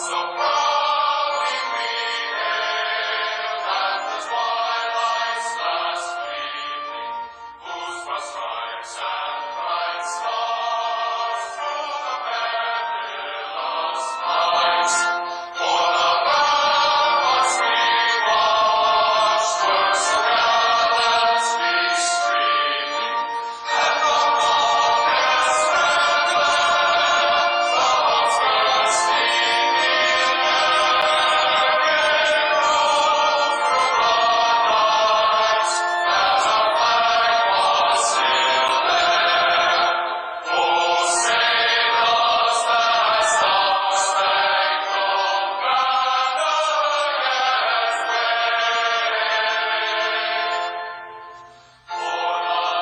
So proudly we hailed at the twilight's last gleaming, whose broad stripes and bright stars through the perilous fights o'er the ramparts we watched were so gallantly streaming, and the longest red flag floats bursting in air, it rode through the night as our flag was still there. Oh, sailors, that star-spangled banner yet wave. For the land of the free and the home of the brave.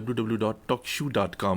www.talkshoe.com,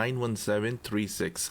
91736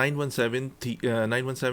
91736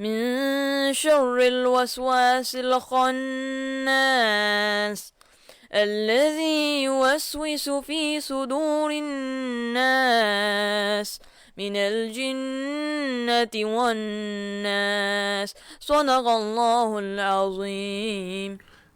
من شر الوسواس الخناس الذي يوسوس في صدور الناس من الجنة والناس صدق الله العظيم۔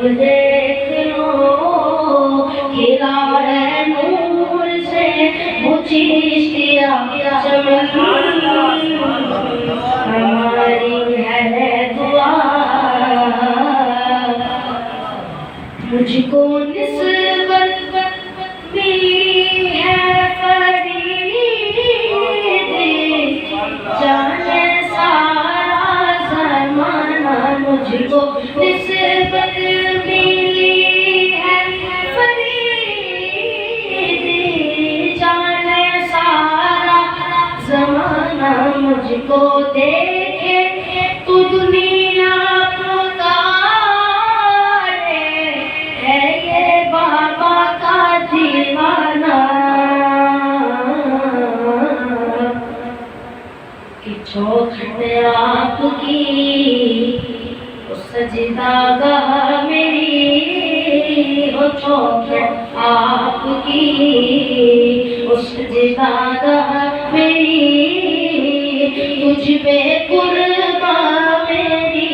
اب دیکھ لو کھلا ہے نور سے وہ چشتیا چمن ہماری ہے دعا مجھ کو نسبت ملی ہے فرید جانے سارا زمانہ مجھ کو نسبت ملی ہے فرید جانے سارا زمانہ مجھ کو دیکھے تو دنیا چوکھٹ آپ کی وہ سجدہ گاہ میری وہ چوکھٹ آپ کی وہ سجدہ گاہ میری تجھ پہ قربان میری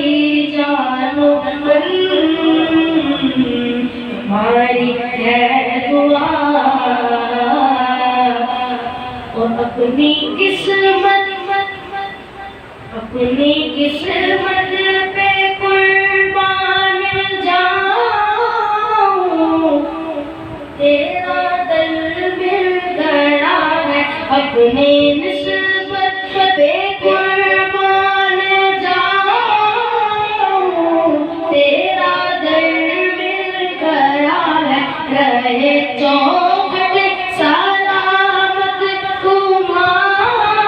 جان و من ہماری ہے دعا اور اپنی قسمت اپنی قسمت پہ قربان جاؤں تیرا دل مل گیا ہے اپنی نسبت پہ قربان جاؤں تیرا دل مل گیا ہے رہے چوکھٹ سلامت تمہاری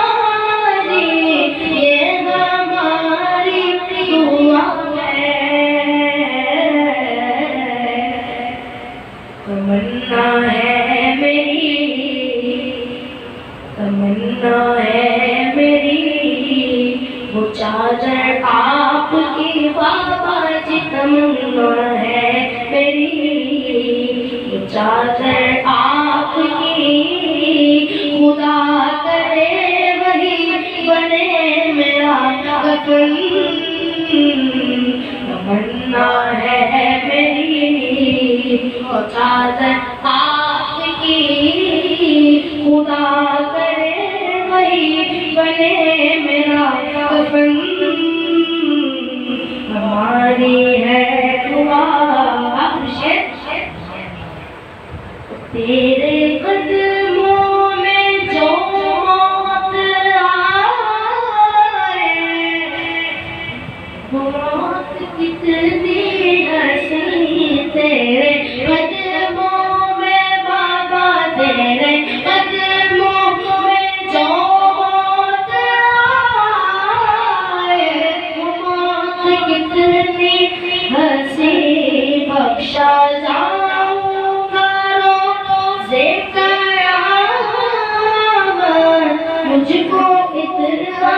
یہ ہماری دعا ہے تمنا ہے میری تمنا ہے میری وہ چادر آپ کی بابا جی تمنا ہے میری وہ چادر آپ کی خدا کرے وہی بنے میرا کفن تمنا ہے میری وہ چادر آپ کی خدا کرے وہی بنے میرا کفن ہماری ہے دعا تیرے قدموں میں جو موت آئے موت کتنی حسین تیرے قدموں میں بابا تیرے قدموں میں جو موت آئے موت کتنی حسین بخشا جاؤں گا روزے قیامت مجھ کو اتنا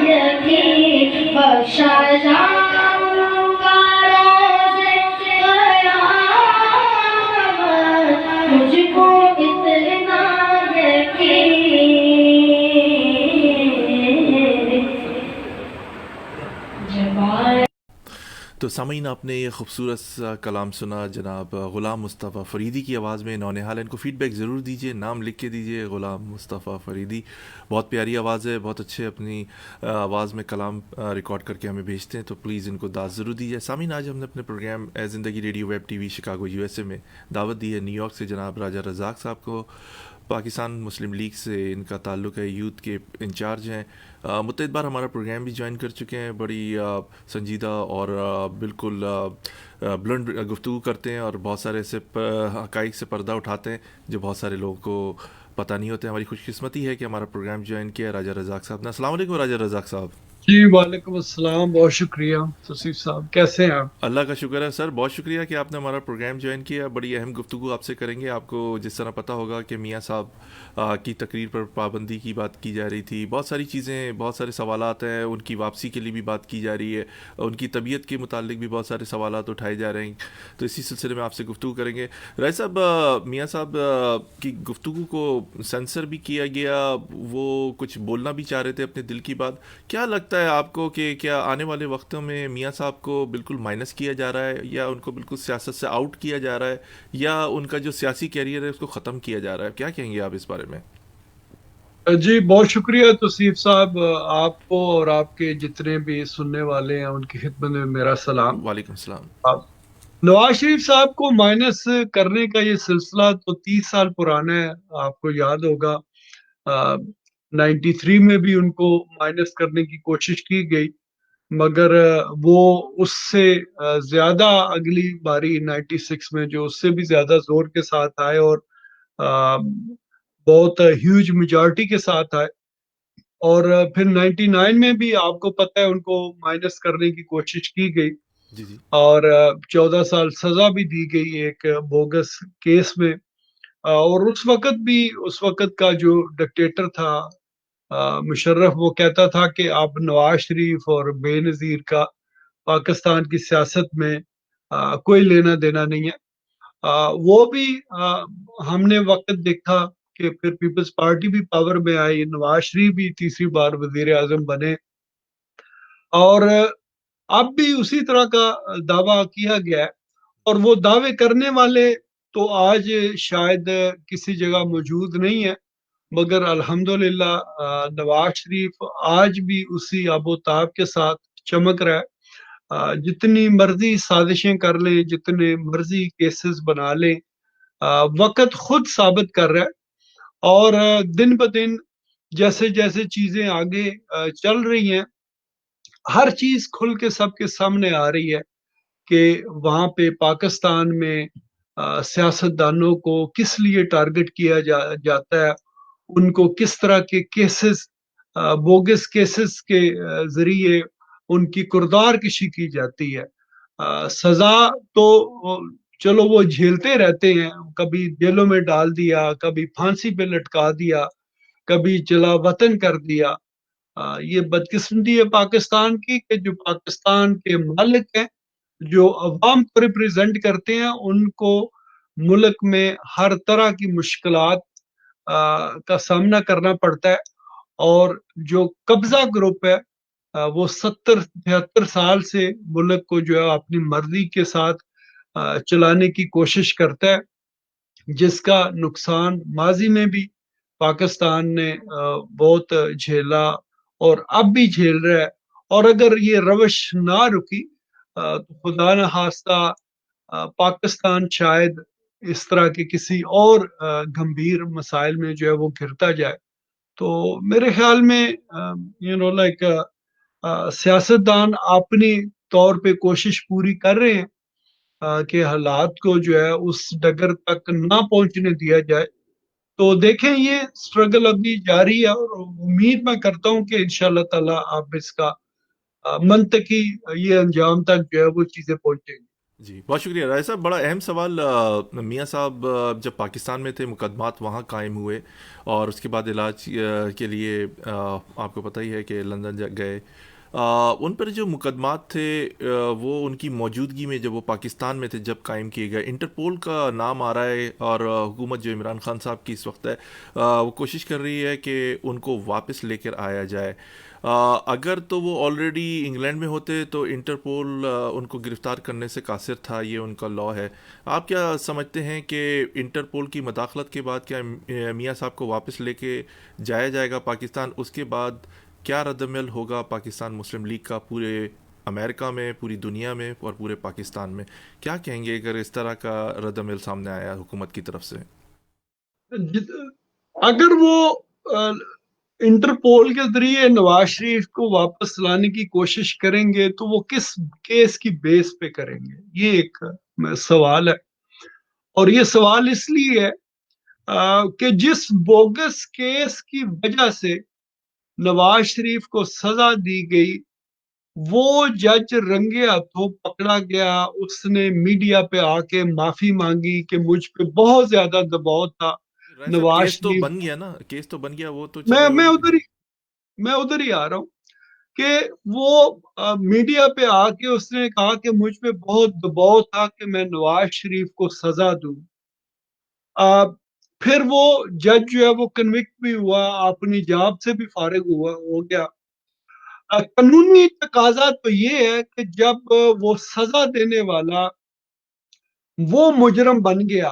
یقین بخشا جاؤں گا روزے قیامت مجھ کو اتنا یقین جب آئے تو سامعین آپ نے یہ خوبصورت سا کلام سنا جناب غلام مصطفیٰ فریدی کی آواز میں نونہال. ان کو فیڈ بیک ضرور دیجیے, نام لکھ کے دیجیے غلام مصطفیٰ فریدی. بہت پیاری آواز ہے, بہت اچھے اپنی آواز میں کلام ریکارڈ کر کے ہمیں بھیجتے ہیں, تو پلیز ان کو دعوت ضرور دیجیے. سامعین آج ہم نے اپنے پروگرام اے زندگی radio web T V Chicago U S A میں دعوت دی ہے نیو یارک سے جناب راجہ رزاق صاحب کو. پاکستان مسلم لیگ سے ان کا تعلق ہے, یوتھ کے انچارج ہیں. متعدد بار ہمارا پروگرام بھی جوائن کر چکے ہیں. بڑی سنجیدہ اور بالکل بلند گفتگو کرتے ہیں اور بہت سارے ایسے حقائق سے پردہ اٹھاتے ہیں جو بہت سارے لوگوں کو پتہ نہیں ہوتے. ہماری خوش قسمتی ہے کہ ہمارا پروگرام جوائن کیا ہے راجہ رزاق صاحب نے. السلام علیکم راجہ رزاق صاحب. جی وعلیکم السلام, بہت شکریہ توصیف صاحب, کیسے ہیں آپ؟ اللہ کا شکر ہے سر, بہت شکریہ کہ آپ نے ہمارا پروگرام جوائن کیا. بڑی اہم گفتگو آپ سے کریں گے. آپ کو جس طرح پتہ ہوگا کہ میاں صاحب کی تقریر پر پابندی کی بات کی جا رہی تھی, بہت ساری چیزیں, بہت سارے سوالات ہیں, ان کی واپسی کے لیے بھی بات کی جا رہی ہے, ان کی طبیعت کے متعلق بھی بہت سارے سوالات اٹھائے جا رہے ہیں, تو اسی سلسلے میں آپ سے گفتگو کریں گے. رائے صاحب, میاں صاحب کی گفتگو کو سینسر بھی کیا گیا, وہ کچھ بولنا بھی چاہ رہے تھے اپنے دل کی بات. کیا لگتا لگتا ہے آپ کو کہ کیا آنے والے وقتوں میں میاں صاحب کو بالکل مائنس کیا جا رہا ہے، یا ان کو بالکل سیاست سے آؤٹ کیا جا رہا ہے، یا ان کا جو سیاسی کیریئر ہے اس کو ختم کیا جا رہا ہے؟ کیا کہیں گے آپ اس بارے میں؟ جی بہت شکریہ توصیف صاحب، آپ کو اور آپ کے جتنے بھی سننے والے ہیں ان کی خدمت میں میرا سلام۔ وعلیکم السلام۔ نواز شریف صاحب کو مائنس کرنے کا یہ سلسلہ تو 30 سال پرانا ہے، آپ کو یاد ہوگا 93 میں بھی ان کو مائنس کرنے کی کوشش کی گئی، مگر وہ اس سے زیادہ اگلی باری 96 میں جو اس سے بھی زیادہ زور کے ساتھ آئے اور بہت ہیوج میجارٹی کے ساتھ آئے، اور پھر 99 میں بھی آپ کو پتہ ہے ان کو مائنس کرنے کی کوشش کی گئی، جی جی اور 14 سال سزا بھی دی گئی ایک بوگس کیس میں۔ اور اس وقت کا جو ڈکٹیٹر تھا مشرف، وہ کہتا تھا کہ اب نواز شریف اور بے نظیر کا پاکستان کی سیاست میں کوئی لینا دینا نہیں ہے۔ وہ بھی ہم نے وقت دیکھا کہ پھر پیپلز پارٹی بھی پاور میں آئی، نواز شریف بھی تیسری بار وزیر اعظم بنے، اور اب بھی اسی طرح کا دعویٰ کیا گیا ہے، اور وہ دعوے کرنے والے تو آج شاید کسی جگہ موجود نہیں ہے، مگر الحمدللہ نواز شریف آج بھی اسی آب و تاب کے ساتھ چمک رہا ہے۔ جتنی مرضی سازشیں کر لیں، جتنے مرضی کیسز بنا لیں، وقت خود ثابت کر رہا ہے، اور دن بدن جیسے جیسے چیزیں آگے چل رہی ہیں، ہر چیز کھل کے سب کے سامنے آ رہی ہے کہ وہاں پہ پاکستان میں سیاست دانوں کو کس لیے ٹارگٹ کیا جاتا ہے، ان کو کس طرح کے کیسز، بوگس کیسز کے ذریعے ان کی کردار کشی کی جاتی ہے۔ سزا تو چلو وہ جھیلتے رہتے ہیں، کبھی جیلوں میں ڈال دیا، کبھی پھانسی پہ لٹکا دیا، کبھی جلا وطن کر دیا۔ یہ بدقسمتی ہے پاکستان کی کہ جو پاکستان کے مالک ہیں، جو عوام کو ریپریزنٹ کرتے ہیں، ان کو ملک میں ہر طرح کی مشکلات کا سامنا کرنا پڑتا ہے، اور جو قبضہ گروپ ہے وہ 70-73 سال سے ملک کو جو ہے اپنی مرضی کے ساتھ چلانے کی کوشش کرتا ہے، جس کا نقصان ماضی میں بھی پاکستان نے بہت جھیلا اور اب بھی جھیل رہا ہے۔ اور اگر یہ روش نہ رکی تو خدا نہ خواستہ پاکستان شاید اس طرح کے کسی اور گمبھیر مسائل میں جو ہے وہ گرتا جائے۔ تو میرے خیال میں لائک سیاستدان اپنی طور پہ کوشش پوری کر رہے ہیں کہ حالات کو جو ہے اس ڈگر تک نہ پہنچنے دیا جائے۔ تو دیکھیں، یہ سٹرگل ابھی جاری ہے، اور امید میں کرتا ہوں کہ انشاءاللہ تعالی آپ اس کا منطقی یہ انجام تک جو ہے وہ چیزیں پہنچیں گی۔ جی بہت شکریہ راجہ صاحب۔ بڑا اہم سوال، میاں صاحب جب پاکستان میں تھے مقدمات وہاں قائم ہوئے، اور اس کے بعد علاج کے لیے آپ کو پتہ ہی ہے کہ لندن گئے، ان پر جو مقدمات تھے وہ ان کی موجودگی میں جب وہ پاکستان میں تھے جب قائم کیے گئے، انٹرپول کا نام آ رہا ہے، اور حکومت جو عمران خان صاحب کی اس وقت ہے وہ کوشش کر رہی ہے کہ ان کو واپس لے کر آیا جائے۔ اگر تو وہ آلریڈی انگلینڈ میں ہوتے تو انٹرپول ان کو گرفتار کرنے سے قاصر تھا، یہ ان کا لا ہے۔ آپ کیا سمجھتے ہیں کہ انٹرپول کی مداخلت کے بعد کیا میاں صاحب کو واپس لے کے جایا جائے گا پاکستان؟ اس کے بعد کیا رد عمل ہوگا پاکستان مسلم لیگ کا پورے امریکہ میں، پوری دنیا میں، اور پورے پاکستان میں؟ کیا کہیں گے اگر اس طرح کا رد عمل سامنے آیا حکومت کی طرف سے؟ اگر وہ انٹرپول کے ذریعے نواز شریف کو واپس لانے کی کوشش کریں گے تو وہ کس کیس کی بیس پہ کریں گے، یہ ایک سوال ہے۔ اور یہ سوال اس لیے ہے کہ جس بوگس کیس کی وجہ سے نواز شریف کو سزا دی گئی، وہ جج رنگے ہاتھوں پکڑا گیا، اس نے میڈیا پہ آ کے معافی مانگی کہ مجھ پہ بہت زیادہ دباؤ تھا۔ راجہ صاحب نواز کیس تو شریف، بن گیا نا، کیس تو بن گیا، وہ تو میں چلے۔ میں ادھر ہی آ رہا ہوں کہ وہ میڈیا پہ آ کے اس نے کہا کہ مجھ پہ بہت دباؤ تھا کہ میں نواز شریف کو سزا دوں۔ پھر وہ جج جو ہے وہ کنوکٹ بھی ہوا، اپنی جاب سے بھی فارغ ہو گیا۔ قانونی تقاضا تو یہ ہے کہ جب وہ سزا دینے والا وہ مجرم بن گیا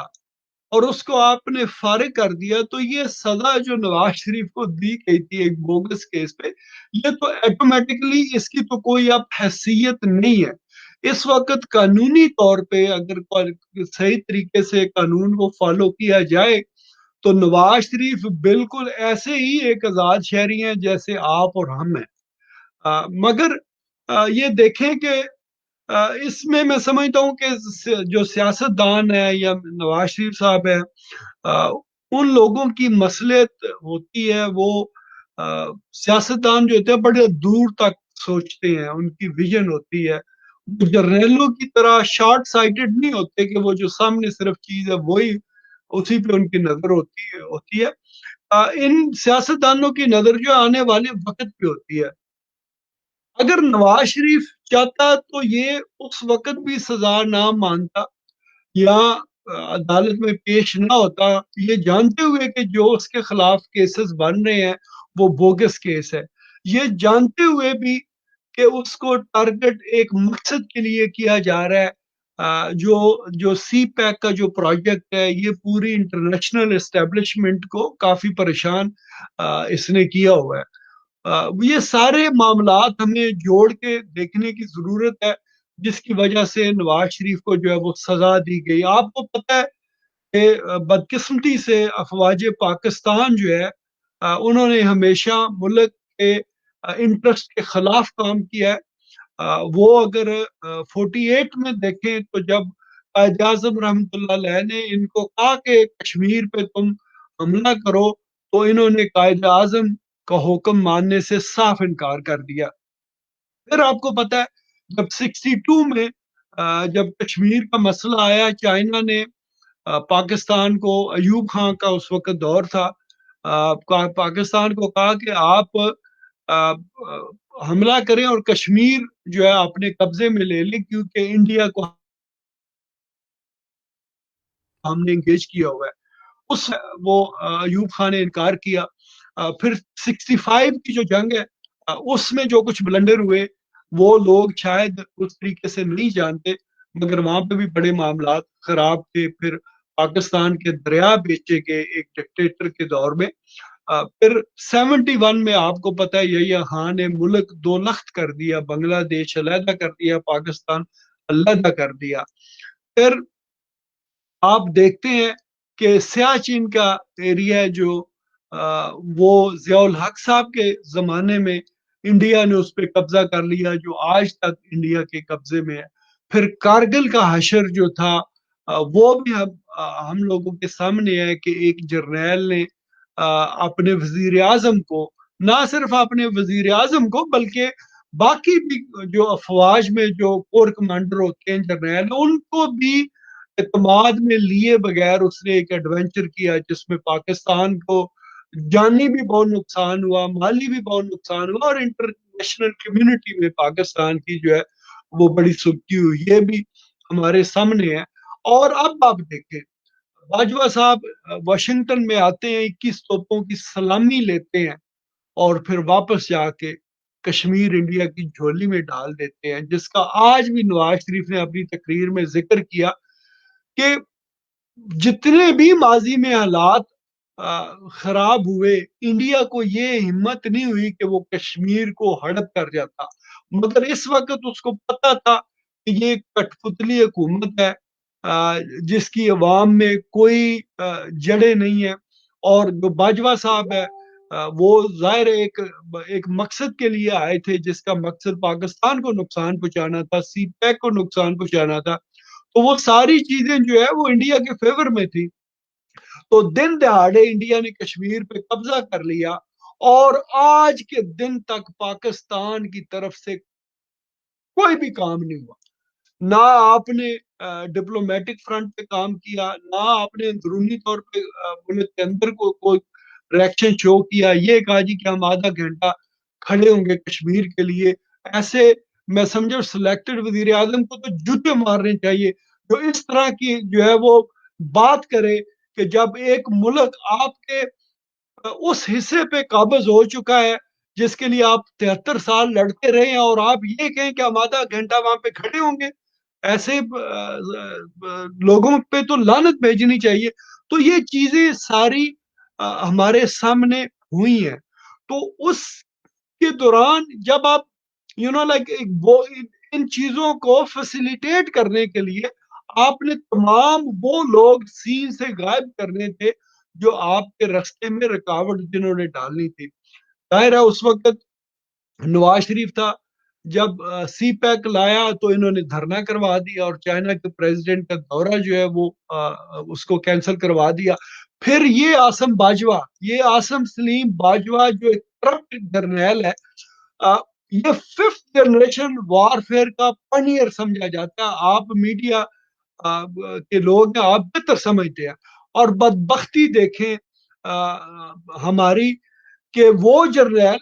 اور اس کو آپ نے فارغ کر دیا، تو یہ سزا جو نواز شریف کو دی گئی تھی ایک بوگس کیس پہ، یہ تو ایٹومیٹکلی اس کی تو کوئی اب حیثیت نہیں ہے۔ اس وقت قانونی طور پہ اگر صحیح طریقے سے قانون کو فالو کیا جائے تو نواز شریف بالکل ایسے ہی ایک آزاد شہری ہیں جیسے آپ اور ہم ہیں۔ مگر یہ دیکھیں کہ اس میں سمجھتا ہوں کہ جو سیاست دان ہے یا نواز شریف صاحب ہے، ان لوگوں کی مصلحت ہوتی ہے، وہ سیاست دان جو ہوتے ہیں بڑے دور تک سوچتے ہیں، ان کی ویژن ہوتی ہے، وہ جرنیلوں کی طرح شارٹ سائٹڈ نہیں ہوتے کہ وہ جو سامنے صرف چیز ہے وہی اسی پہ ان کی نظر ہوتی ہے۔ ان سیاست دانوں کی نظر جو آنے والے وقت پہ ہوتی ہے۔ اگر نواز شریف چاہتا تو یہ اس وقت بھی سزا نہ مانتا یا عدالت میں پیش نہ ہوتا، یہ جانتے ہوئے کہ جو اس کے خلاف کیسز بن رہے ہیں وہ بوگس کیس ہے، یہ جانتے ہوئے بھی کہ اس کو ٹارگٹ ایک مقصد کے لیے کیا جا رہا ہے۔ جو سی پیک کا جو پروجیکٹ ہے یہ پوری انٹرنیشنل اسٹیبلشمنٹ کو کافی پریشان اس نے کیا ہوا ہے۔ یہ سارے معاملات ہمیں جوڑ کے دیکھنے کی ضرورت ہے، جس کی وجہ سے نواز شریف کو جو ہے وہ سزا دی گئی۔ آپ کو پتہ ہے کہ بدقسمتی سے افواج پاکستان جو ہے انہوں نے ہمیشہ ملک کے انٹرسٹ کے خلاف کام کیا ہے۔ وہ اگر 48 میں دیکھیں تو جب قائد اعظم رحمۃ اللہ علیہ نے ان کو کہا کہ کشمیر پہ تم حملہ کرو، تو انہوں نے قائد اعظم کا حکم ماننے سے صاف انکار کر دیا۔ پھر آپ کو پتہ ہے جب 62 میں جب کشمیر کا مسئلہ آیا، چائنا نے پاکستان کو، ایوب خان کا اس وقت دور تھا، پاکستان کو کہا کہ آپ حملہ کریں اور کشمیر جو ہے اپنے قبضے میں لے لیں، کیونکہ انڈیا کو ہم نے انگیج کیا ہوا ہے۔ وہ ایوب خان نے انکار کیا۔ پھر 65 کی جو جنگ ہے اس میں جو کچھ بلنڈر ہوئے وہ لوگ شاید اس طریقے سے نہیں جانتے، مگر وہاں پہ بھی بڑے معاملات خراب تھے۔ پھر پاکستان کے دریا بیچے گئے ایک ڈکٹیٹر کے دور میں۔ پھر 71 میں آپ کو پتہ ہے یحییٰ خان نے ملک دو لخت کر دیا، بنگلہ دیش علیحدہ کر دیا، پاکستان علیحدہ کر دیا۔ پھر آپ دیکھتے ہیں کہ سیاچین کا ایریا جو وہ ضیاء الحق صاحب کے زمانے میں انڈیا نے اس پہ قبضہ کر لیا، جو آج تک انڈیا کے قبضے میں ہے۔ پھر کارگل کا حشر جو تھا وہ بھی ہم لوگوں کے سامنے ہے کہ ایک جرنیل نے اپنے وزیر اعظم کو، نہ صرف اپنے وزیر اعظم کو بلکہ باقی بھی جو افواج میں جو کور کمانڈر ہوتے ہیں جرنیل، ان کو بھی اعتماد میں لیے بغیر اس نے ایک ایڈونچر کیا جس میں پاکستان کو جانی بھی بہت نقصان ہوا، مالی بھی بہت نقصان ہوا، اور انٹرنیشنل کمیونٹی میں پاکستان کی جو ہے وہ بڑی سکتی ہوئی، یہ بھی ہمارے سامنے ہے۔ اور اب آپ دیکھیں باجوہ صاحب واشنگٹن میں آتے ہیں، 21 توپوں کی سلامی لیتے ہیں اور پھر واپس جا کے کشمیر انڈیا کی جھولی میں ڈال دیتے ہیں، جس کا آج بھی نواز شریف نے اپنی تقریر میں ذکر کیا کہ جتنے بھی ماضی میں حالات خراب ہوئے، انڈیا کو یہ ہمت نہیں ہوئی کہ وہ کشمیر کو ہڑپ کر جاتا، مگر اس وقت اس کو پتا تھا کہ یہ کٹ پتلی حکومت ہے جس کی عوام میں کوئی جڑیں نہیں ہیں، اور جو باجوہ صاحب ہے وہ ظاہر ایک مقصد کے لیے آئے تھے، جس کا مقصد پاکستان کو نقصان پہنچانا تھا، سی پیک کو نقصان پہنچانا تھا، تو وہ ساری چیزیں جو ہے وہ انڈیا کے فیور میں تھی۔ تو دن دہاڑے انڈیا نے کشمیر پہ قبضہ کر لیا، اور آج کے دن تک پاکستان کی طرف سے کوئی بھی کام نہیں ہوا۔ نہ آپ نے ڈپلومیٹک فرنٹ پہ کام کیا، نہ آپ نے اندرونی طور پہ ملک کے اندر کوئی ریئیکشن شو کیا۔ یہ کہا جی کہ ہم آدھا گھنٹہ کھڑے ہوں گے کشمیر کے لیے، ایسے میں سمجھو سلیکٹڈ وزیر اعظم کو تو جوتے مارنے چاہیے جو اس طرح کی جو ہے وہ بات کرے کہ جب ایک ملک آپ کے اس حصے پہ قابض ہو چکا ہے جس کے لیے آپ 73 سال لڑتے رہے ہیں، اور آپ یہ کہیں کہ ہم آدھا گھنٹہ وہاں پہ کھڑے ہوں گے؟ ایسے لوگوں پہ تو لعنت بھیجنی چاہیے۔ تو یہ چیزیں ساری ہمارے سامنے ہوئی ہیں۔ تو اس کے دوران جب آپ لائک ان چیزوں کو فیسیلیٹیٹ کرنے کے لیے آپ نے تمام وہ لوگ سین سے غائب کرنے تھے جو آپ کے راستے میں رکاوٹ جنہوں نے ڈالنی تھی۔ ظاہر ہے اس وقت نواز شریف تھا، جب سی پیک لایا تو انہوں نے دھرنا کروا دیا، اور چائنا کے پریزیڈنٹ کا دورہ جو ہے وہ اس کو کینسل کروا دیا۔ پھر یہ آسم سلیم باجوہ جو ایک کرپٹ جرنیل ہے، یہ 5th جنریشن وارفیئر کا پنیئر سمجھا جاتا ہے۔ آپ میڈیا کے لوگ ہیں، آپ بہتر سمجھتے ہیں۔ اور بدبختی دیکھیں ہماری کہ وہ جرنیل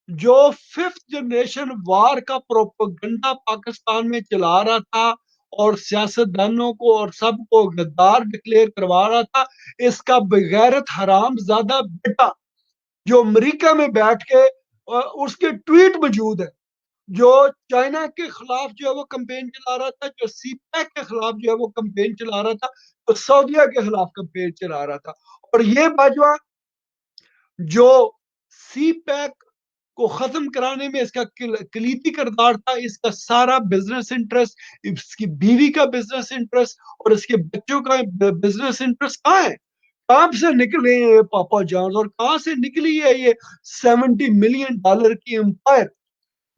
جو 5th جنریشن وار کا پروپیگنڈا پاکستان میں چلا رہا تھا اور سیاستدانوں کو اور سب کو غدار ڈکلیئر کروا رہا تھا، اس کا بغیرت حرام زادہ بیٹا جو امریکہ میں بیٹھ کے اس کے ٹویٹ موجود ہے، جو چائنا کے خلاف جو ہے وہ کمپین چلا رہا تھا، جو سی پیک کے خلاف جو ہے وہ کمپین چلا رہا تھا، جو سعودیہ کے خلاف کمپین چلا رہا تھا۔ اور یہ باجوہ جو سی پیک کو ختم کرانے میں اس کا کلیدی کردار تھا، اس کا سارا بزنس انٹرسٹ، اس کی بیوی کا بزنس انٹرسٹ اور اس کے بچوں کا بزنس انٹرسٹ کہاں ہے؟ کہاں سے نکلے ہیں پاپا جانز، اور کہاں سے نکلی ہے یہ $70 ملین کی امپائر؟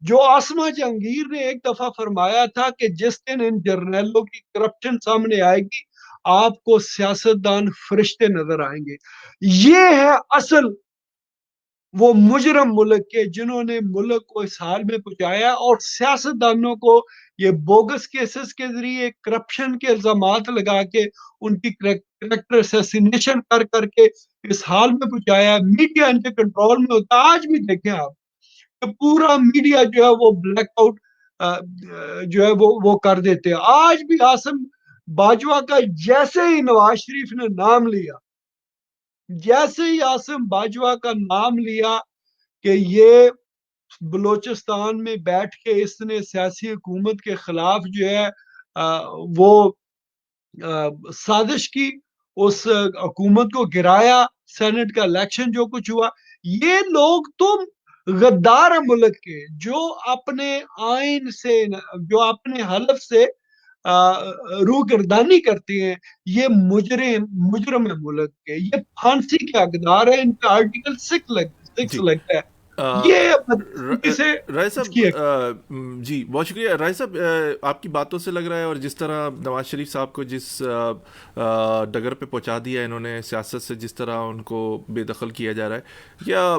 جو آسما جہانگیر نے ایک دفعہ فرمایا تھا کہ جس دن ان جرنیلوں کی کرپشن سامنے آئے گی، آپ کو سیاستدان فرشتے نظر آئیں گے۔ یہ ہے اصل وہ مجرم ملک کے جنہوں نے ملک کو اس حال میں پہنچایا، اور سیاستدانوں کو یہ بوگس کیسز کے ذریعے کرپشن کے الزامات لگا کے ان کی کریکٹر اسیسینیشن کر کر کے اس حال میں پہنچایا۔ میڈیا ان کے کنٹرول میں ہوتا۔ آج بھی دیکھیں آپ کہ پورا میڈیا جو ہے وہ بلیک آؤٹ جو ہے وہ کر دیتے ہیں۔ آج بھی آسم باجوہ کا جیسے ہی نواز شریف نے نام لیا، جیسے ہی آسم باجوہ کا نام لیا کہ یہ بلوچستان میں بیٹھ کے اس نے سیاسی حکومت کے خلاف جو ہے وہ سازش کی، اس حکومت کو گرایا، سینٹ کا الیکشن جو کچھ ہوا، یہ لوگ تو غدار ہیں ملک کے، جو اپنے آئین سے، جو اپنے حلف سے روگردانی کرتے ہیں۔ یہ مجرم ہے ملک کے، یہ پھانسی کے حقدار ہیں، ان کا آرٹیکل 6 لگتا ہے۔ یہ رائے صاحب جی بہت شکریہ رائے صاحب، آپ کی باتوں سے لگ رہا ہے، اور جس طرح نواز شریف صاحب کو جس ڈگر پہ پہنچا دیا انہوں نے، سیاست سے جس طرح ان کو بے دخل کیا جا رہا ہے، کیا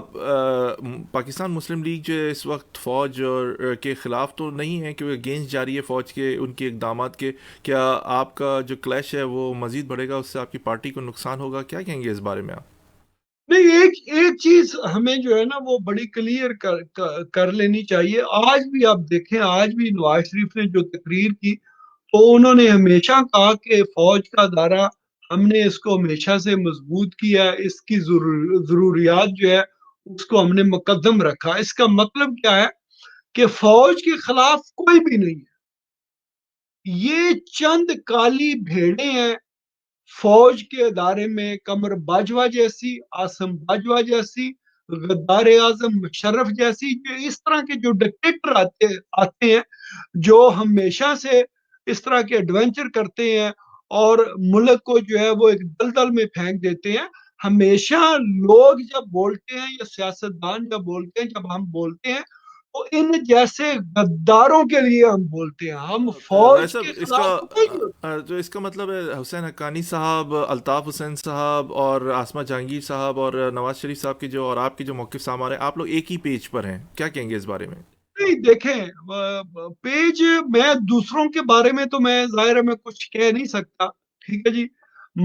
پاکستان مسلم لیگ جو اس وقت فوج اور کے خلاف تو نہیں ہے کہ وہ اگینسٹ جاری ہے فوج کے ان کے اقدامات کے؟ کیا آپ کا جو کلیش ہے وہ مزید بڑھے گا، اس سے آپ کی پارٹی کو نقصان ہوگا؟ کیا کہیں گے اس بارے میں آپ؟ نہیں، ایک چیز ہمیں جو ہے نا وہ بڑی کلیئر کر لینی چاہیے۔ آج بھی آپ دیکھیں، آج بھی نواز شریف نے جو تقریر کی تو انہوں نے ہمیشہ کہا کہ فوج کا ادارہ ہم نے اس کو ہمیشہ سے مضبوط کیا، اس کی ضروریات جو ہے اس کو ہم نے مقدم رکھا۔ اس کا مطلب کیا ہے کہ فوج کے خلاف کوئی بھی نہیں ہے، یہ چند کالی بھیڑیں ہیں فوج کے ادارے میں، قمر باجوہ جیسی، آسم باجوہ جیسی، غدار اعظم مشرف جیسی، جو اس طرح کے جو ڈکٹیٹر آتے ہیں، جو ہمیشہ سے اس طرح کے ایڈونچر کرتے ہیں اور ملک کو جو ہے وہ ایک دلدل میں پھینک دیتے ہیں۔ ہمیشہ لوگ جب بولتے ہیں یا سیاستدان جب بولتے ہیں، جب ہم بولتے ہیں تو ان جیسے غداروں کے لیے ہم بولتے ہیں، ہم رائے فوج صاحب کے خلاف جو اس کا مطلب ہے حسین حقانی صاحب، الطاف حسین صاحب اور آسما جہانگیر صاحب اور نواز شریف صاحب کے جو اور آپ کے جو موقف سامنے ہیں، آپ لوگ ایک ہی پیج پر ہیں، کیا کہیں گے اس بارے میں؟ نہیں دیکھیں، پیج میں دوسروں کے بارے میں تو میں ظاہر ہے میں کچھ کہہ نہیں سکتا، ٹھیک ہے جی،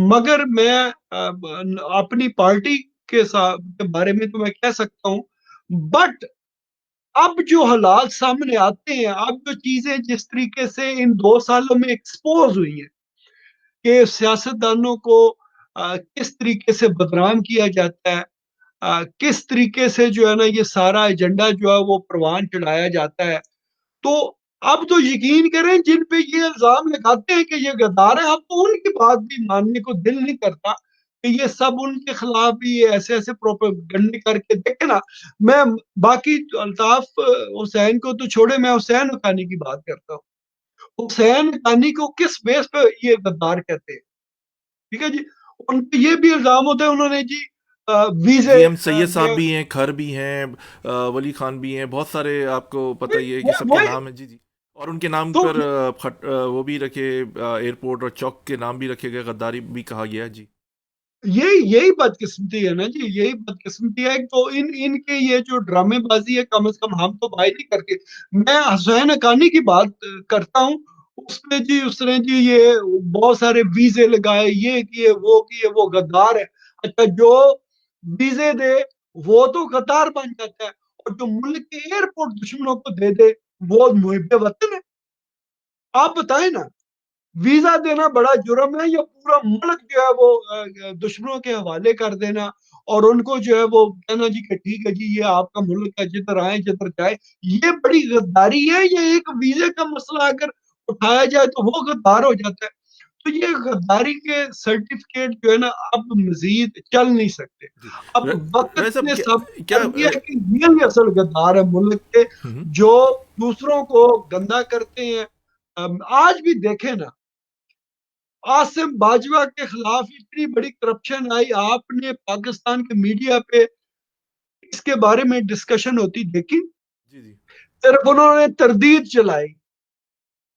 مگر میں اپنی پارٹی کے بارے میں تو میں کہہ سکتا ہوں۔ بٹ اب جو حالات سامنے آتے ہیں، اب جو چیزیں جس طریقے سے ان 2 سالوں میں ایکسپوز ہوئی ہیں کہ سیاستدانوں کو کس طریقے سے بدنام کیا جاتا ہے، کس طریقے سے جو ہے نا یہ سارا ایجنڈا جو ہے وہ پروان چڑھایا جاتا ہے. تو اب تو یقین کریں جن پہ یہ الزام لگاتے ہیں کہ یہ غدار ہے، اب تو ان کی بات بھی ماننے کو دل نہیں کرتا کہ یہ سب ان کے خلاف بھی یہ ایسے ایسے پروپیگنڈے کر کے دیکھیں نا. میں باقی الطاف حسین کو تو چھوڑے، میں حسین حقانی کی بات کرتا ہوں. حسین حقانی کو کس بیس پہ یہ غدار کہتے ہیں؟ ٹھیک ہے جی. ان پہ یہ بھی الزام ہوتا ہے انہوں نے جی ویزے جی ایم سید صاحب بھی ہیں، کھر بھی ہیں، ولی خان بھی ہیں، بہت سارے آپ کو پتہ ہی ہے کہ سب کے وہی نام ہیں. جی جی. اور ان کے نام تو پر وہ بھی رکھے، ایئرپورٹ اور چوک کے نام بھی رکھے گئے، غداری بھی کہا گیا. جی یہی بدقسمتی ہے نا جی، یہی بدقسمتی ہے. تو ان کے یہ جو ڈرامے بازی ہے کم از کم ہم تو بھائی نہیں کرتے. میں حسین حقانی کی بات کرتا ہوں. اس پہ جی اس نے جی یہ بہت سارے ویزے لگائے، یہ کیے وہ غدار ہے. اچھا جو ویزے دے وہ تو غدار بن جاتا ہے، اور جو ملک کے ایئرپورٹ دشمنوں کو دے دے وہ محب وطن ہے. آپ بتائیں نا، ویزا دینا بڑا جرم ہے یا پورا ملک جو ہے وہ دشمنوں کے حوالے کر دینا اور ان کو جو ہے وہ کہنا جی کہ ٹھیک ہے جی یہ آپ کا ملک ہے، جدھر آئے جدھر جائے. یہ بڑی غداری ہے. یہ ایک ویزے کا مسئلہ اگر اٹھایا جائے تو وہ غدار ہو جاتا ہے. تو یہ غداری کے سرٹیفکیٹ جو ہے نا اب مزید چل نہیں سکتے. جی. اب وقت رائے صاحب نے سب کیا کر دیا کہ یہ اصل غدار ہے ملک کے، جو دوسروں کو گندا کرتے ہیں. آج بھی دیکھیں نا، عاصم باجوہ کے خلاف اتنی بڑی کرپشن آئی، آپ نے پاکستان کے میڈیا پہ اس کے بارے میں ڈسکشن ہوتی دیکھی؟ جی جی. صرف انہوں نے تردید چلائی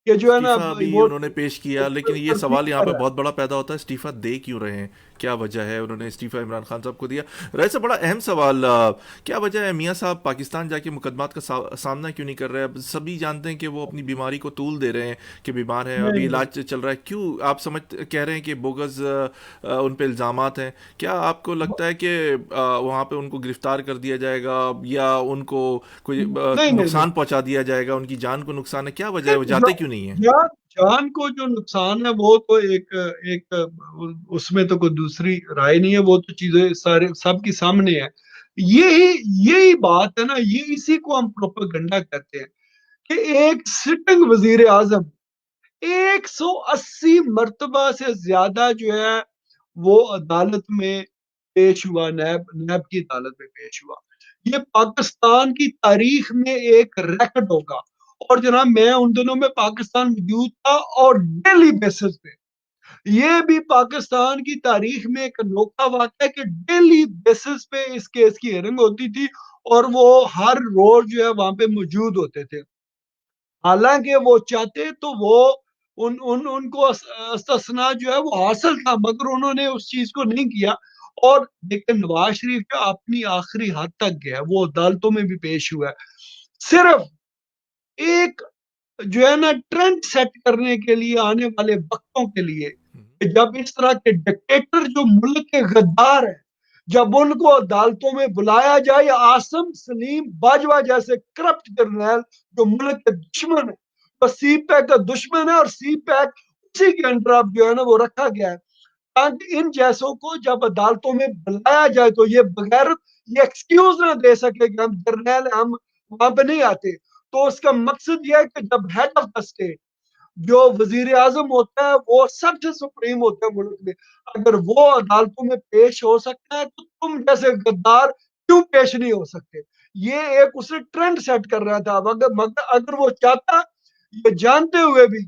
کہ جو ہے نا استعفیٰ بھی وہ انہوں نے پیش کیا، لیکن یہ تردید سوال یہاں کر پہ رہا ہے. بہت بڑا پیدا ہوتا ہے، استعفیٰ دے کیوں رہے ہیں؟ کیا وجہ ہے انہوں نے استعفیٰ عمران خان صاحب کو دیا؟ ویسے بڑا اہم سوال، کیا وجہ ہے میاں صاحب پاکستان جا کے مقدمات کا سامنا کیوں نہیں کر رہے؟ اب سبھی جانتے ہیں کہ وہ اپنی بیماری کو طول دے رہے ہیں کہ بیمار ہیں، ابھی نہیں نہیں علاج چل رہا ہے. کیوں آپ کہہ رہے ہیں کہ بوگز ان پہ الزامات ہیں؟ کیا آپ کو لگتا ہے کہ وہاں پہ ان کو گرفتار کر دیا جائے گا یا ان کو کوئی نہیں نہیں نقصان پہنچا دیا جائے گا، ان کی جان کو نقصان ہے؟ کیا وجہ ہے وہ جاتے کیوں نہیں ہیں؟ جان کو جو نقصان ہے وہ تو ایک اس میں تو کوئی دوسری رائے نہیں ہے. وہ تو چیزیں سارے سب کے سامنے ہے. یہی بات ہے نا، یہ اسی کو ہم پروپیگنڈا کہتے ہیں کہ ایک سٹنگ وزیر اعظم 180 مرتبہ سے زیادہ جو ہے وہ عدالت میں پیش ہوا، نیب کی عدالت میں پیش ہوا. یہ پاکستان کی تاریخ میں ایک ریکارڈ ہوگا. اور جناب میں ان دنوں میں پاکستان موجود تھا اور ڈیلی بیسس پہ یہ بھی پاکستان کی تاریخ میں ایک انوکھا واقعہ ہے کہ ڈیلی بیسس پہ اس کیس کی ہیئرنگ ہوتی تھی اور وہ ہر روز جو ہے وہاں پہ موجود ہوتے تھے. حالانکہ وہ چاہتے تو وہ ان کو استثنا جو ہے وہ حاصل تھا، مگر انہوں نے اس چیز کو نہیں کیا. اور لیکن نواز شریف کا اپنی آخری حد تک گیا، وہ عدالتوں میں بھی پیش ہوا ہے صرف ایک جو ہے نا ٹرینڈ سیٹ کرنے کے لیے آنے والے وقتوں کے لیے، کہ جب اس طرح کے ڈکٹیٹر جو ملک کے غدار ہیں جب ان کو عدالتوں میں بلایا جائے، عاصم سلیم باجوہ جیسے کرپٹ جرنیل جو ملک کے دشمن ہے، تو سی پیک کا دشمن ہے اور سی پیک اسی کے انڈر اب جو ہے نا وہ رکھا گیا ہے تاکہ ان جیسوں کو جب عدالتوں میں بلایا جائے تو یہ بغیر یہ ایکسکیوز نہ دے سکے کہ ہم جرنیل ہم وہاں پہ نہیں آتے. تو اس کا مقصد یہ ہے کہ جب ہیڈ آف دا اسٹیٹ جو وزیر اعظم ہوتا ہے وہ سب سے سپریم ہوتا ہے ملک میں، اگر وہ عدالتوں میں پیش ہو سکتا ہے تو تم جیسے غدار کیوں پیش نہیں ہو سکتے؟ یہ ایک اسے ٹرینڈ سیٹ کر رہا تھا. اگر وہ چاہتا، یہ جانتے ہوئے بھی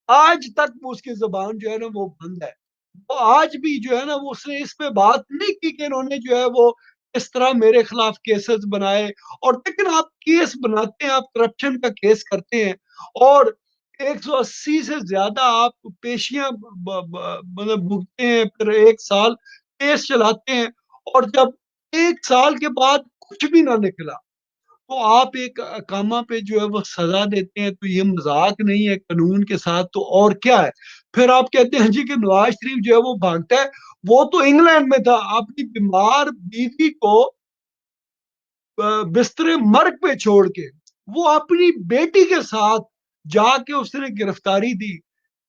آج تک اس کی زبان جو ہے نا وہ بند ہے. وہ آج بھی جو ہے نا وہ اس نے اس پہ بات نہیں کی کہ انہوں نے جو ہے وہ اس طرح میرے خلاف کیسز بنائے. اور لیکن آپ کیس بناتے ہیں، آپ کرپشن کا کیس کرتے ہیں اور 180 سے زیادہ آپ پیشیاں مطلب بھگتے ہیں، پھر 1 سال کیس چلاتے ہیں اور جب 1 سال کے بعد کچھ بھی نہ نکلا تو آپ ایک اقامہ پہ جو ہے وہ سزا دیتے ہیں. تو یہ مذاق نہیں ہے قانون کے ساتھ تو اور کیا ہے؟ پھر آپ کہتے ہیں جی کہ نواز شریف جو ہے وہ بھاگتا ہے. وہ تو انگلینڈ میں تھا اپنی بیمار بیوی کو بستر مرگ پہ چھوڑ کے، وہ اپنی بیٹی کے ساتھ جا کے اس نے گرفتاری دی.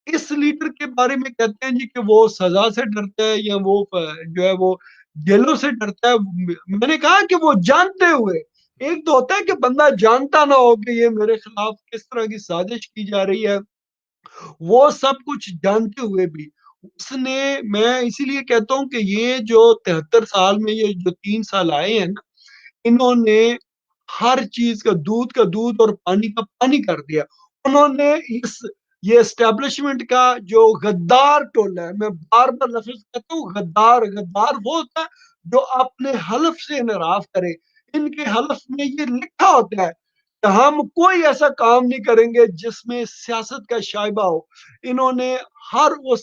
اس لیڈر کے بارے میں کہتے ہیں جی کہ وہ سزا سے ڈرتا ہے یا وہ جو ہے وہ جیلوں سے ڈرتا ہے. میں نے کہا کہ وہ جانتے ہوئے، ایک تو ہوتا ہے کہ بندہ جانتا نہ ہو کہ یہ میرے خلاف کس طرح کی سازش کی جا رہی ہے، وہ سب کچھ جانتے ہوئے بھی اس نے، میں اسی لیے کہتا ہوں کہ یہ جو 73 سال میں یہ جو 3 سال آئے ہیں نا، انہوں نے ہر چیز کا دودھ اور پانی کا پانی کر دیا. انہوں نے یہ اسٹیبلشمنٹ کا جو غدار ٹولہ ہے، میں بار بار لفظ کہتا ہوں غدار، غدار وہ ہوتا ہے جو اپنے حلف سے انحراف کرے. ان کے حلف میں یہ لکھا ہوتا ہے کہ ہم کوئی ایسا کام نہیں کریں گے جس میں سیاست کا شائبہ ہو. انہوں نے ہر اس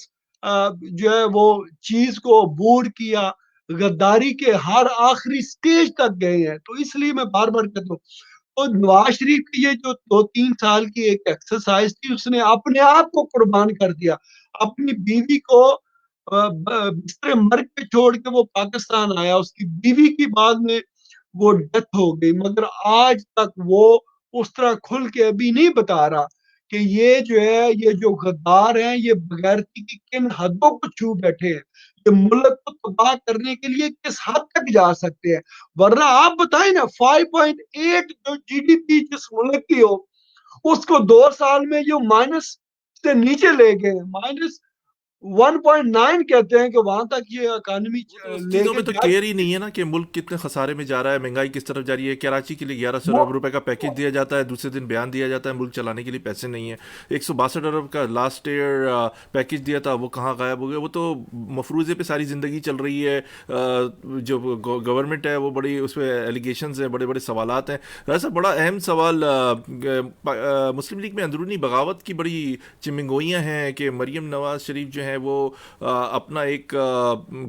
جو ہے وہ چیز کو عبور کیا، غداری کے ہر آخری سٹیج تک گئے ہیں. تو اس لیے میں بار بار کہتا ہوں، تو نواز شریف کی یہ جو 2-3 سال کی ایک ایکسرسائز تھی، اس نے اپنے آپ کو قربان کر دیا، اپنی بیوی کو بستر مرگ پہ چھوڑ کے وہ پاکستان آیا. اس کی بیوی کی بعد میں وہ ڈیتھ ہو گئی، مگر آج تک وہ اس طرح کھل کے ابھی نہیں بتا رہا کہ یہ جو ہے، یہ جو غدار ہیں، یہ بغیرتی کی کن حدوں کو چھو بیٹھے ہیں، یہ ملک کو تباہ کرنے کے لیے کس حد تک جا سکتے ہیں. ورنہ آپ بتائیں نا، 5.8 جو جی ڈی پی جس ملک کی ہو، اس کو 2 سال میں جو مائنس سے نیچے لے گئے، -1.9 کہتے ہیں کہ وہاں تک یہ اکانومی اس لے چیزوں کے پہ تو جا کیئر ہی نہیں ہے نا کہ ملک کتنے خسارے میں جا رہا ہے، مہنگائی کس طرف جا رہی ہے. کراچی کے لیے 1100 وہ ارب روپے کا پیکج دیا جاتا ہے، دوسرے دن بیان دیا جاتا ہے ملک چلانے کے لیے پیسے نہیں ہیں. 162 ارب کا لاسٹ ایئر پیکج دیا تھا، وہ کہاں غائب ہو گیا. وہ تو مفروضے پہ ساری زندگی چل رہی ہے. جو گورنمنٹ ہے وہ بڑی، اس پہ ایلیگیشنز ہیں، بڑے بڑے سوالات ہیں. ویسا بڑا اہم سوال مسلم لیگ میں اندرونی بغاوت کی بڑی چمنگوئیاں ہیں کہ مریم نواز شریف جو ہیں وہ اپنا ایک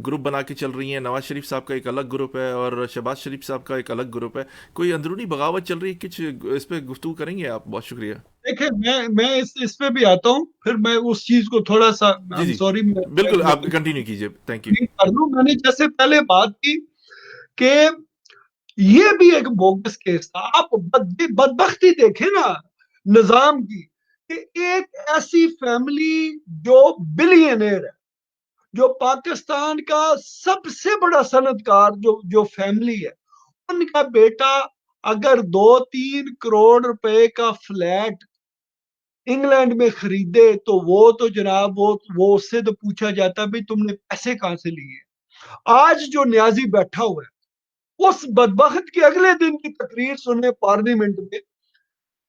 گروپ بنا کے چل رہی ہیں. نواز شریف صاحب کا ایک الگ گروپ ہے اور شہباز شریف صاحب کا ایک الگ گروپ ہے. کوئی اندرونی بغاوت چل رہی ہے، کچھ اس پہ گفتگو کریں گے آپ؟ بہت شکریہ. دیکھیں، میں اس پہ بھی آتا ہوں، پھر میں اس چیز کو تھوڑا سا جی جی سوری بالکل، آپ کنٹینیو کیجیے. Thank you. کر دوں. میں نے جیسے پہلے بات کی کہ یہ بھی ایک بوگس کیس تھا. آپ بدبختی دیکھیں نا نظام کی، کہ ایک ایسی فیملی جو بلینئر ہے، جو پاکستان کا سب سے بڑا صنعت کار جو فیملی ہے، ان کا بیٹا اگر 2-3 کروڑ روپے کا فلیٹ انگلینڈ میں خریدے تو وہ تو جناب وہ اس سے تو پوچھا جاتا بھائی تم نے پیسے کہاں سے لیے. آج جو نیازی بیٹھا ہوا ہے، اس بدبخت کی اگلے دن کی تقریر سننے پارلیمنٹ میں،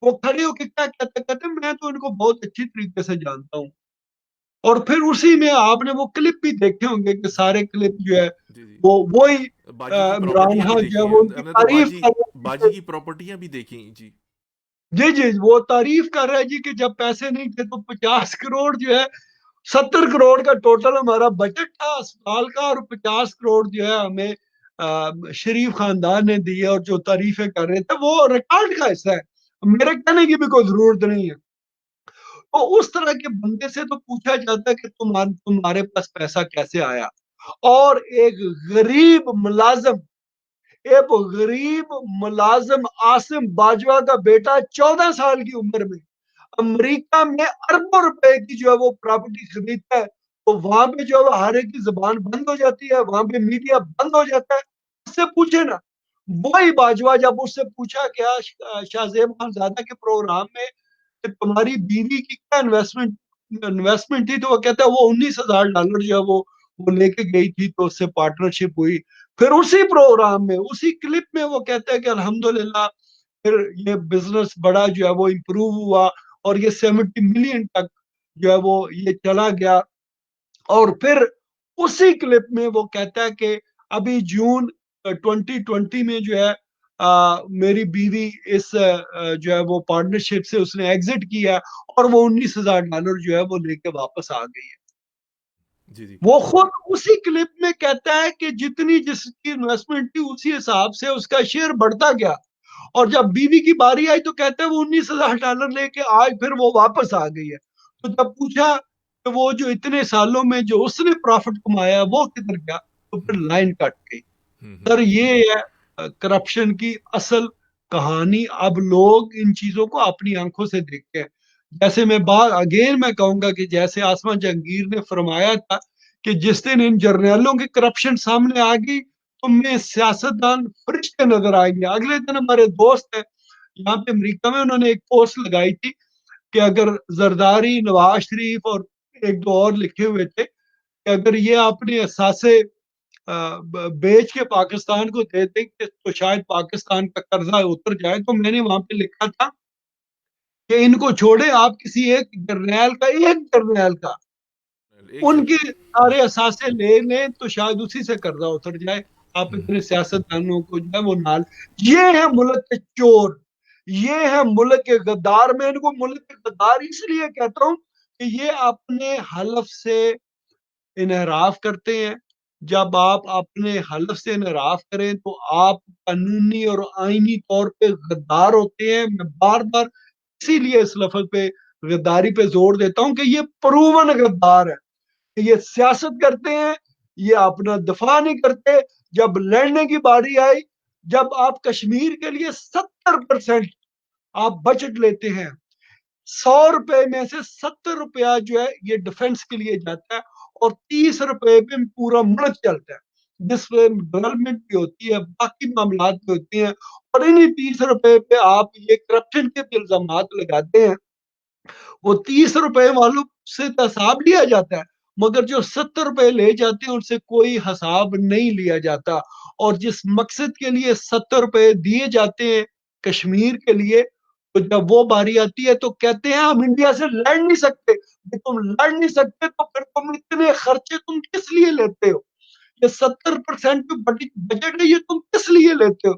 وہ کھڑے ہو کے کیا کہتے میں تو ان کو بہت اچھی طریقے سے جانتا ہوں. اور پھر اسی میں آپ نے وہ کلپ بھی دیکھے ہوں گے کہ سارے کلپ جو ہے جی جی، وہی باجی کی عمران پراپرٹیاں بھی خان جو دیکھی ہے ہیں وہ ان کی ہم نے، تو تعریف باجی کر رہے باجی ہیں. کی پراپرٹیاں بھی دیکھی. جی جی وہ تعریف کر رہا ہے جی کہ جب پیسے نہیں تھے تو 50 کروڑ جو ہے، 70 کروڑ کا ٹوٹل ہمارا بجٹ تھا اسپتال کا، اور 50 کروڑ جو ہے ہمیں شریف خاندان نے دی ہے. اور جو تعریفیں کر رہے تھے وہ ریکارڈ کا حصہ ہے، میرے کہنے کی بھی کوئی ضرورت نہیں ہے. تو اس طرح کے بندے سے تو پوچھا جاتا ہے کہ تمہارے پاس پیسہ کیسے آیا. اور ایک غریب ملازم عاصم باجوہ کا بیٹا 14 سال کی عمر میں امریکہ میں اربوں روپے کی جو ہے وہ پراپرٹی خریدتا ہے. تو وہاں پہ جو ہے ہر ایک کی زبان بند ہو جاتی ہے، وہاں پہ میڈیا بند ہو جاتا ہے. اس سے پوچھے نا، وہی باجوہ جب اس سے پوچھا کیا شاہ زیب خان زادہ کے پروگرام میں کہ تمہاری بیوی کی کیا انویسٹمنٹ تھی، تو وہ کہتا ہے وہ $19,000 جو ہے وہ لے کے گئی تھی، تو اس سے پارٹنرشپ ہوئی. پھر اسی پروگرام میں، اسی کلپ میں وہ کہتا ہے کہ الحمدللہ پھر یہ بزنس بڑا جو ہے وہ امپروو ہوا اور یہ 70 ملین تک جو ہے وہ یہ چلا گیا. اور پھر اسی کلپ میں وہ کہتا ہے کہ ابھی جون 2020 میں جو ہے میری بیوی اس جو ہے وہ پارٹنرشپ سے اس نے ایگزٹ کیا اور وہ $19,000 جو ہے وہ لے کے واپس آ گئی ہے. جی جی وہ خود اسی کلپ میں کہتا ہے کہ جتنی جس کی انویسٹمنٹ تھی اسی حساب سے اس کا شیئر بڑھتا گیا. اور جب بیوی کی باری آئی تو کہتا ہے وہ $19,000 لے کے آج پھر وہ واپس آ گئی ہے. تو جب پوچھا کہ وہ جو اتنے سالوں میں جو اس نے پروفٹ کمایا وہ کدھر گیا، تو پھر لائن کٹ گئی. سر یہ ہے کرپشن کی اصل کہانی. اب لوگ ان چیزوں کو اپنی آنکھوں سے دیکھتے ہیں. جیسے میں کہوں گا کہ جیسے آسما جہانگیر نے فرمایا تھا کہ جس دن ان جرنیلوں کی کرپشن سامنے آ گئی تو میں سیاستدان فرشتے نظر آئیں گے. اگلے دن ہمارے دوست ہیں یہاں پہ امریکہ میں، انہوں نے ایک پوسٹ لگائی تھی کہ اگر زرداری، نواز شریف اور ایک دو اور لکھے ہوئے تھے کہ اگر یہ اپنے اثاثے بیچ کے پاکستان کو دے دیں تو شاید پاکستان کا قرضہ اتر جائے. تو میں نے وہاں پہ لکھا تھا کہ ان کو چھوڑے، آپ کسی ایک جرنیل کا ان کے سارے اثاثے لے لیں تو شاید اسی سے قرضہ اتر جائے. آپ اتنے سیاستدانوں کو جو ہے وہ نال. یہ ہے ملک کے چور، یہ ہے ملک کے غدار. میں ان کو ملک کے غدار اس لیے کہتا ہوں کہ یہ اپنے حلف سے انحراف کرتے ہیں. جب آپ اپنے حلف سے انحراف کریں تو آپ قانونی اور آئینی طور پہ غدار ہوتے ہیں. میں بار بار اسی لیے اس لفظ پہ غداری پہ زور دیتا ہوں کہ یہ پروون غدار ہے. یہ سیاست کرتے ہیں، یہ اپنا دفاع نہیں کرتے. جب لڑنے کی باری آئی، جب آپ کشمیر کے لیے 70% آپ بجٹ لیتے ہیں، 100 روپے میں سے 70 روپیہ جو ہے یہ ڈیفنس کے لیے جاتا ہے اور 30 روپے پہ پورا ملک چلتا ہے، جس میں ڈیولپمنٹ بھی ہوتی ہے، باقی معاملات بھی ہوتی ہیں. اور انہیں 30 روپے پہ آپ یہ کرپشن کے بھی الزامات لگاتے ہیں. وہ 30 روپے والوں سے تو حساب لیا جاتا ہے، مگر جو 70 روپے لے جاتے ہیں ان سے کوئی حساب نہیں لیا جاتا. اور جس مقصد کے لیے 70 روپے دیے جاتے ہیں کشمیر کے لیے، تو جب وہ باری آتی ہے تو کہتے ہیں ہم انڈیا سے لڑ نہیں سکتے. تم لڑ نہیں سکتے تو پھر تم اتنے خرچے تم کس لیے لیتے ہو؟ یہ 70% بجٹ ہے، یہ تم کس لیے لیتے ہو؟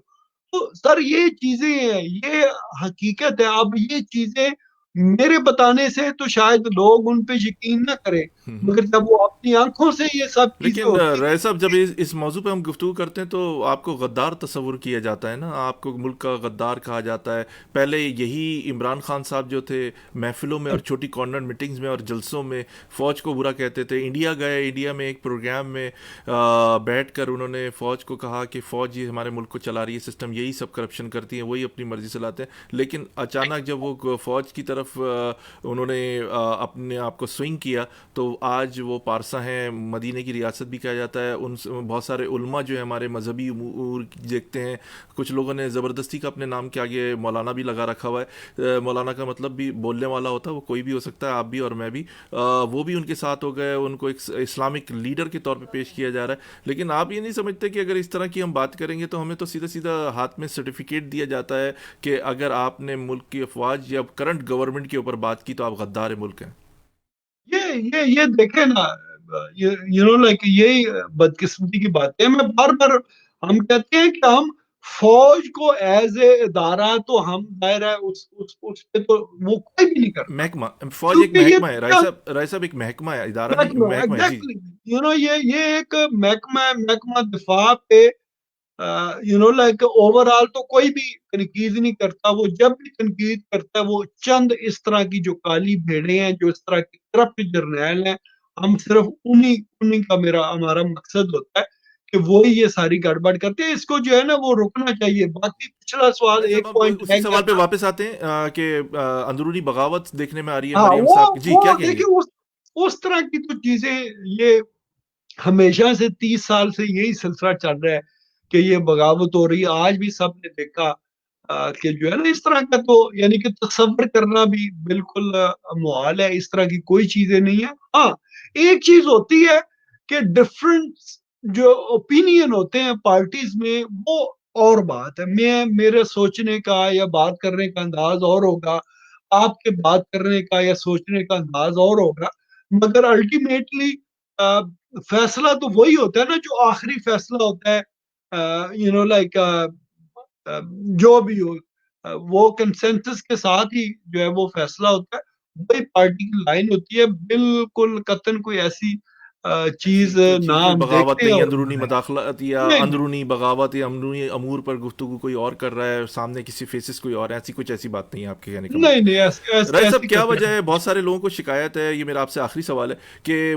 تو سر یہ چیزیں ہیں، یہ حقیقت ہے. اب یہ چیزیں میرے بتانے سے تو شاید لوگ ان پہ یقین نہ کریں، مگر جب وہ اپنی آنکھوں سے یہ سب چیزیں لیکن ہوتی رائے صاحب، جب اس موضوع پہ ہم گفتگو کرتے ہیں تو آپ کو غدار تصور کیا جاتا ہے نا، آپ کو ملک کا غدار کہا جاتا ہے. پہلے یہی عمران خان صاحب جو تھے محفلوں میں اور چھوٹی کارنر میٹنگز میں اور جلسوں میں فوج کو برا کہتے تھے. انڈیا گئے، انڈیا میں ایک پروگرام میں بیٹھ کر انہوں نے فوج کو کہا کہ فوج یہ ہمارے ملک کو چلا رہی ہے، سسٹم یہی سب کرپشن کرتی ہیں، وہی اپنی مرضی سے لاتے ہیں. لیکن اچانک جب وہ فوج کی طرف انہوں نے اپنے آپ کو سوئنگ کیا تو آج وہ پارسا ہیں، مدینے کی ریاست بھی کہا جاتا ہے. ان بہت سارے علماء جو ہے ہمارے مذہبی امور دیکھتے ہیں. کچھ لوگوں نے زبردستی کا اپنے نام کے آگے مولانا بھی لگا رکھا ہوا ہے. مولانا کا مطلب بھی بولنے والا ہوتا ہے، وہ کوئی بھی ہو سکتا ہے، آپ بھی اور میں بھی. وہ بھی ان کے ساتھ ہو گئے، ان کو ایک اسلامک لیڈر کے طور پہ پیش کیا جا رہا ہے. لیکن آپ یہ نہیں سمجھتے کہ اگر اس طرح کی ہم بات کریں گے تو ہمیں تو سیدھا سیدھا ہاتھ میں سرٹیفکیٹ دیا جاتا ہے کہ اگر آپ نے ملک کی افواج یا کرنٹ گورنمنٹ کے اوپر بات کی تو آپ غدار ملک ہیں. یہ دیکھیں نا، لائک یہی بدقسمتی کی بات ہے. میں بار بار ہم کہتے ہیں کہ ہم فوج کو ایز اے ادارہ تو ہم ظاہر ہے اس پہ تو وہ کوئی بھی نہیں کرتا، محکمہ فوج ایک کیونکہ محکمہ ہے یہ رائے صاحب ایک محکمہ ہے، ادارہ نہیں، محکمہ ہے. جی ایگزیکٹلی یہ ایک محکمہ ہے. محکمہ دفاع پہ لائک اوور آل تو کوئی بھی تنقید نہیں کرتا. وہ جب بھی تنقید کرتا ہے وہ چند اس طرح کی جو کالی بھیڑیں ہیں، جو اس طرح کی کرپٹ جرنیل ہیں، ہم صرف انہی کا ہمارا مقصد ہوتا ہے کہ وہی یہ ساری گڑبڑ کرتے ہیں. اس کو جو ہے نا وہ رکنا چاہیے. باقی پچھلا سوال رائے صاحب، ایک ہم پوائنٹ اسی رہ گیا سوال پہ تھا. واپس آتے ہیں کہ اندرونی بغاوت دیکھنے میں آ رہی ہے ہاں مریم وہ صاحب کی. جی وہ کیا کہیں گے؟ دیکھیں اس طرح کی تو چیزیں، یہ ہمیشہ سے 30 سال سے یہی سلسلہ چل رہا ہے کہ یہ بغاوت ہو رہی ہے. آج بھی سب نے دیکھا کہ جو ہے نا اس طرح کا تو یعنی کہ تصور کرنا بھی بالکل محال ہے. اس طرح کی کوئی چیزیں نہیں ہے. ہاں ایک چیز ہوتی ہے کہ ڈفرنٹ جو اوپینین ہوتے ہیں پارٹیز میں، وہ اور بات ہے. میرے سوچنے کا یا بات کرنے کا انداز اور ہوگا، آپ کے بات کرنے کا یا سوچنے کا انداز اور ہوگا، مگر الٹیمیٹلی فیصلہ تو وہی ہوتا ہے نا جو آخری فیصلہ ہوتا ہے. لائک جو بھی ہو، وہ کنسنسس کے ساتھ ہی جو ہے وہ فیصلہ ہوتا ہے. وہی پارٹی کی لائن ہوتی ہے. بالکل قطن کوئی ایسی ایسی چیز نہ کوئی ہم بغاوت دیکھتے ہیں نہیں، اور اندرونی مداخلت یا نہیں اندرونی بغاوت یا اندرونی امور پر گفتگو کوئی اور کر رہا ہے، سامنے کسی فیسز کوئی اور ہے، ایسی بات نہیں ہے آپ کے کہنے کا نہیں مطلب. نہیں رائے صاحب ایسی کیا قطعی وجہ ہے، بہت سارے لوگوں کو شکایت ہے، یہ میرا آپ سے آخری سوال ہے کہ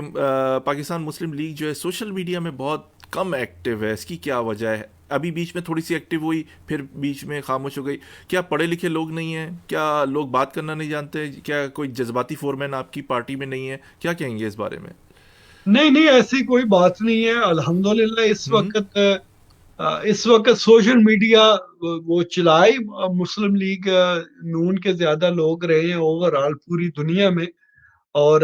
پاکستان مسلم لیگ جو ہے سوشل میڈیا میں بہت کم ایکٹیو ہے، اس کی کیا وجہ ہے؟ ابھی بیچ میں تھوڑی سی ایکٹیو ہوئی، پھر بیچ میں خاموش ہو گئی. کیا پڑھے لکھے لوگ نہیں ہیں؟ کیا لوگ بات کرنا نہیں جانتے؟ کیا کوئی جذباتی فورمین آپ کی پارٹی میں نہیں ہے؟ کیا کہیں گے اس بارے میں؟ نہیں نہیں ایسی کوئی بات نہیں ہے الحمدللہ اس وقت سوشل میڈیا وہ چلائی مسلم لیگ نون کے زیادہ لوگ رہے ہیں اوور آل پوری دنیا میں اور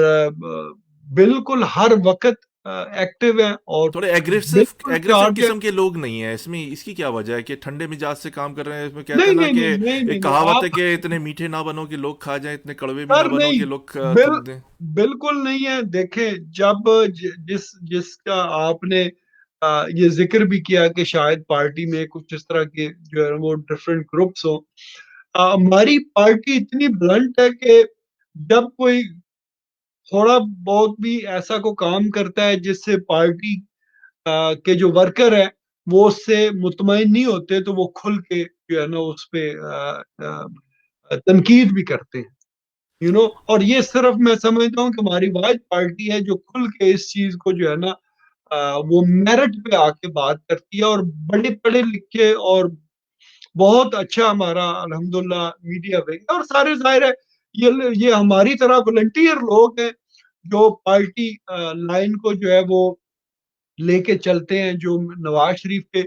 بالکل ہر وقت ایکٹیو ہیں اور تھوڑے بالکل ایگریسو چارج. قسم کے لوگ نہیں ہیں اس میں، اس کی کیا وجہ ہے کہ ٹھنڈے مزاج سے کام کر رہے ہیں؟ اس میں کہتے نہیں ہیں نا نہیں کہ نہیں نہیں ایک نہیں کہاوت ہے آپ کہ اتنے میٹھے نہ بنو کہ لوگ کھا جائیں، اتنے کڑوے بھی نہ سر بنو کہ نہیں لوگ بل تھوک دیں. بالکل نہیں ہے. دیکھیں جب جس کا آپ نے یہ ذکر بھی کیا کہ شاید پارٹی میں کچھ اس طرح کے جو ہے وہ ڈفرینٹ گروپس ہوں. ہماری پارٹی اتنی بلنٹ ہے کہ جب کوئی تھوڑا بہت بھی ایسا کو کام کرتا ہے جس سے پارٹی کے جو ورکر ہیں وہ اس سے مطمئن نہیں ہوتے تو وہ کھل کے جو ہے نا اس پہ تنقید بھی کرتے ہیں. اور یہ صرف میں سمجھتا ہوں کہ ہماری واحد پارٹی ہے جو کھل کے اس چیز کو جو ہے نا وہ میرٹ پہ آ کے بات کرتی ہے اور بڑے پڑھے لکھے اور بہت اچھا ہمارا الحمدللہ میڈیا پہ اور سارے ظاہر ہے یہ ہماری طرح والنٹیئر لوگ ہیں جو پارٹی لائن کو جو ہے وہ لے کے چلتے ہیں جو نواز شریف کے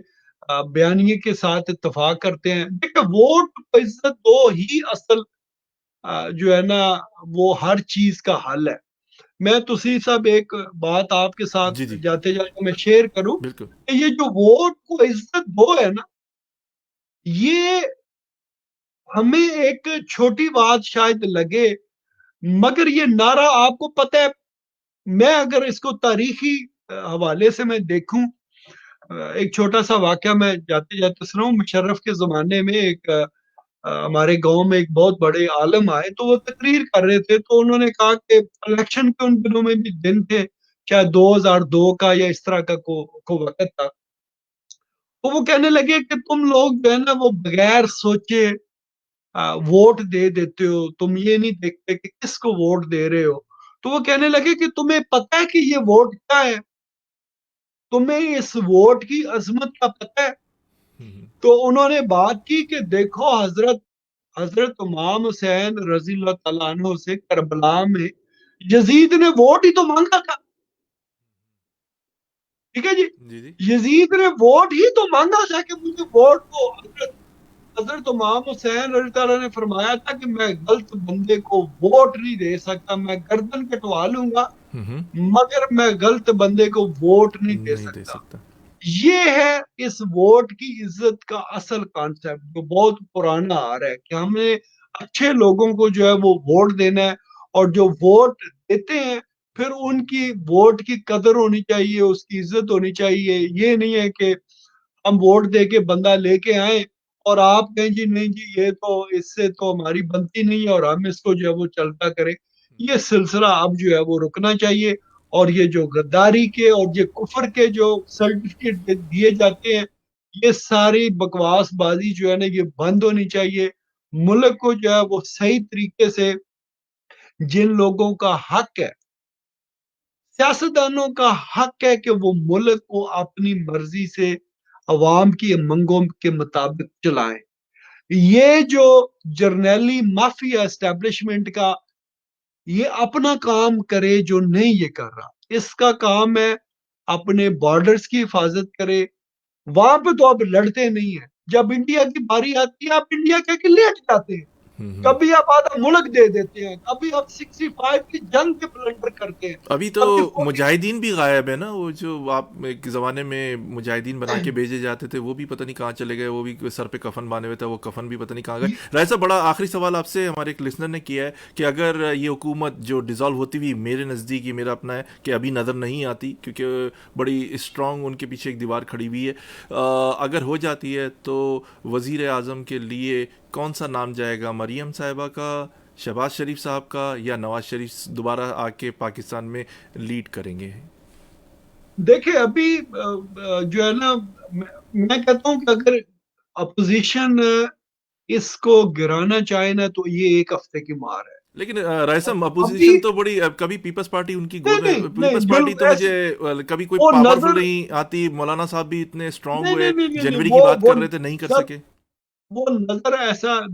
بیانیے کے ساتھ اتفاق کرتے ہیں. دیکھیں ووٹ کو عزت دو ہی اصل جو ہے نا وہ ہر چیز کا حل ہے. میں توسی صاحب ایک بات آپ کے ساتھ جی جی جاتے جاتے میں شیئر کروں بالکل. کہ یہ جو ووٹ کو عزت دو ہے نا یہ ہمیں ایک چھوٹی بات شاید لگے مگر یہ نعرہ آپ کو پتہ ہے میں اگر اس کو تاریخی حوالے سے میں دیکھوں ایک چھوٹا سا واقعہ میں جاتے جاتے سناؤں. مشرف کے زمانے میں ایک ہمارے گاؤں میں ایک بہت بڑے عالم آئے تو وہ تقریر کر رہے تھے تو انہوں نے کہا کہ الیکشن کے ان دنوں میں بھی دن تھے شاید 2002 کا یا اس طرح کا کو وقت تھا. تو وہ کہنے لگے کہ تم لوگ جو ہے نا وہ بغیر سوچے ووٹ دے دیتے ہو تم یہ نہیں دیکھتے کہ کس کو ووٹ دے رہے ہو. تو وہ کہنے لگے کہ تمہیں پتہ ہے کہ یہ ووٹ کیا ہے تمہیں اس ووٹ کی عظمت کا پتہ ہے. تو انہوں نے بات کی کہ دیکھو حضرت امام حسین رضی اللہ تعالیٰ عنہ سے کربلا میں یزید نے ووٹ ہی تو مانگا تھا. ٹھیک ہے جی جی جی یزید نے ووٹ ہی تو مانگا تھا کہ مجھے ووٹ کو حضرت امام حسین رضی اللہ نے فرمایا تھا کہ میں غلط بندے کو ووٹ نہیں دے سکتا میں گردن کٹوا لوں گا مگر میں غلط بندے کو ووٹ نہیں دے نہیں دے سکتا. سکتا. یہ ہے اس ووٹ کی عزت کا اصل کانسیپٹ جو بہت پرانا آ رہا ہے کہ ہم نے اچھے لوگوں کو جو ہے وہ ووٹ دینا ہے اور جو ووٹ دیتے ہیں پھر ان کی ووٹ کی قدر ہونی چاہیے اس کی عزت ہونی چاہیے. یہ نہیں ہے کہ ہم ووٹ دے کے بندہ لے کے آئیں اور آپ کہیں جی نہیں جی یہ تو اس سے تو ہماری بنتی نہیں ہے اور ہم اس کو جو ہے وہ چلتا کریں. یہ سلسلہ اب جو ہے وہ رکنا چاہیے اور یہ جو غداری کے اور یہ کفر کے جو سرٹیفکیٹ دیے جاتے ہیں یہ ساری بکواس بازی جو ہے نا یہ بند ہونی چاہیے. ملک کو جو ہے وہ صحیح طریقے سے جن لوگوں کا حق ہے سیاستدانوں کا حق ہے کہ وہ ملک کو اپنی مرضی سے عوام کی منگوں کے مطابق چلائیں. یہ جو جرنیلی مافیا اسٹیبلشمنٹ کا یہ اپنا کام کرے جو نہیں یہ کر رہا اس کا کام ہے اپنے بارڈرز کی حفاظت کرے. وہاں پہ تو اب لڑتے نہیں ہیں جب انڈیا کی باری آتی ہے آپ انڈیا کے لیٹ جاتے ہیں کبھی آپ آدھا ملک دے دیتے ہیں کبھی آپ 65 کی جنگ کے بلنڈر کرتے ہیں ابھی تو کبھی مجاہدین بھی غائب ہے نا، وہ جو آپ ایک زمانے میں مجاہدین بنا کے بھیجے جاتے تھے وہ بھی پتہ نہیں کہاں چلے گئے، وہ بھی سر پہ کفن باندھے ہوئے تھا وہ کفن بھی پتہ نہیں کہاں گئے. رائے صاحب بڑا آخری سوال آپ سے ہمارے ایک لسنر نے کیا ہے کہ اگر یہ حکومت جو ڈیزالو ہوتی ہوئی میرے نزدیک یہ میرا اپنا ہے کہ ابھی نظر نہیں آتی کیونکہ بڑی اسٹرانگ ان کے پیچھے ایک دیوار کھڑی ہوئی ہے، اگر ہو جاتی ہے تو وزیر اعظم کے لیے کون سا نام جائے گا؟ مریم صاحبہ کا، شہباز شریف صاحب کا، یا نواز شریف دوبارہ آ کے پاکستان میں لیڈ کریں گے؟ دیکھیں ابھی جو ہے نا میں کہتا ہوں کہ اگر اپوزیشن اس کو گرانا چاہے نا تو یہ ایک ہفتے کی مار ہے. لیکن رائسم ابھی اپوزیشن تو بڑی کبھی پیپلز پارٹی ان کی گود میں، نہیں پیپلز پارٹی تو مجھے کبھی کوئی وہ پاورفل نظر نہیں آتی. مولانا صاحب بھی اتنے اسٹرانگ نہیں ہوئے نہیں نہیں نہیں جنوری کی وہ بات کر رہے تھے نہیں کر سر سکے. وہ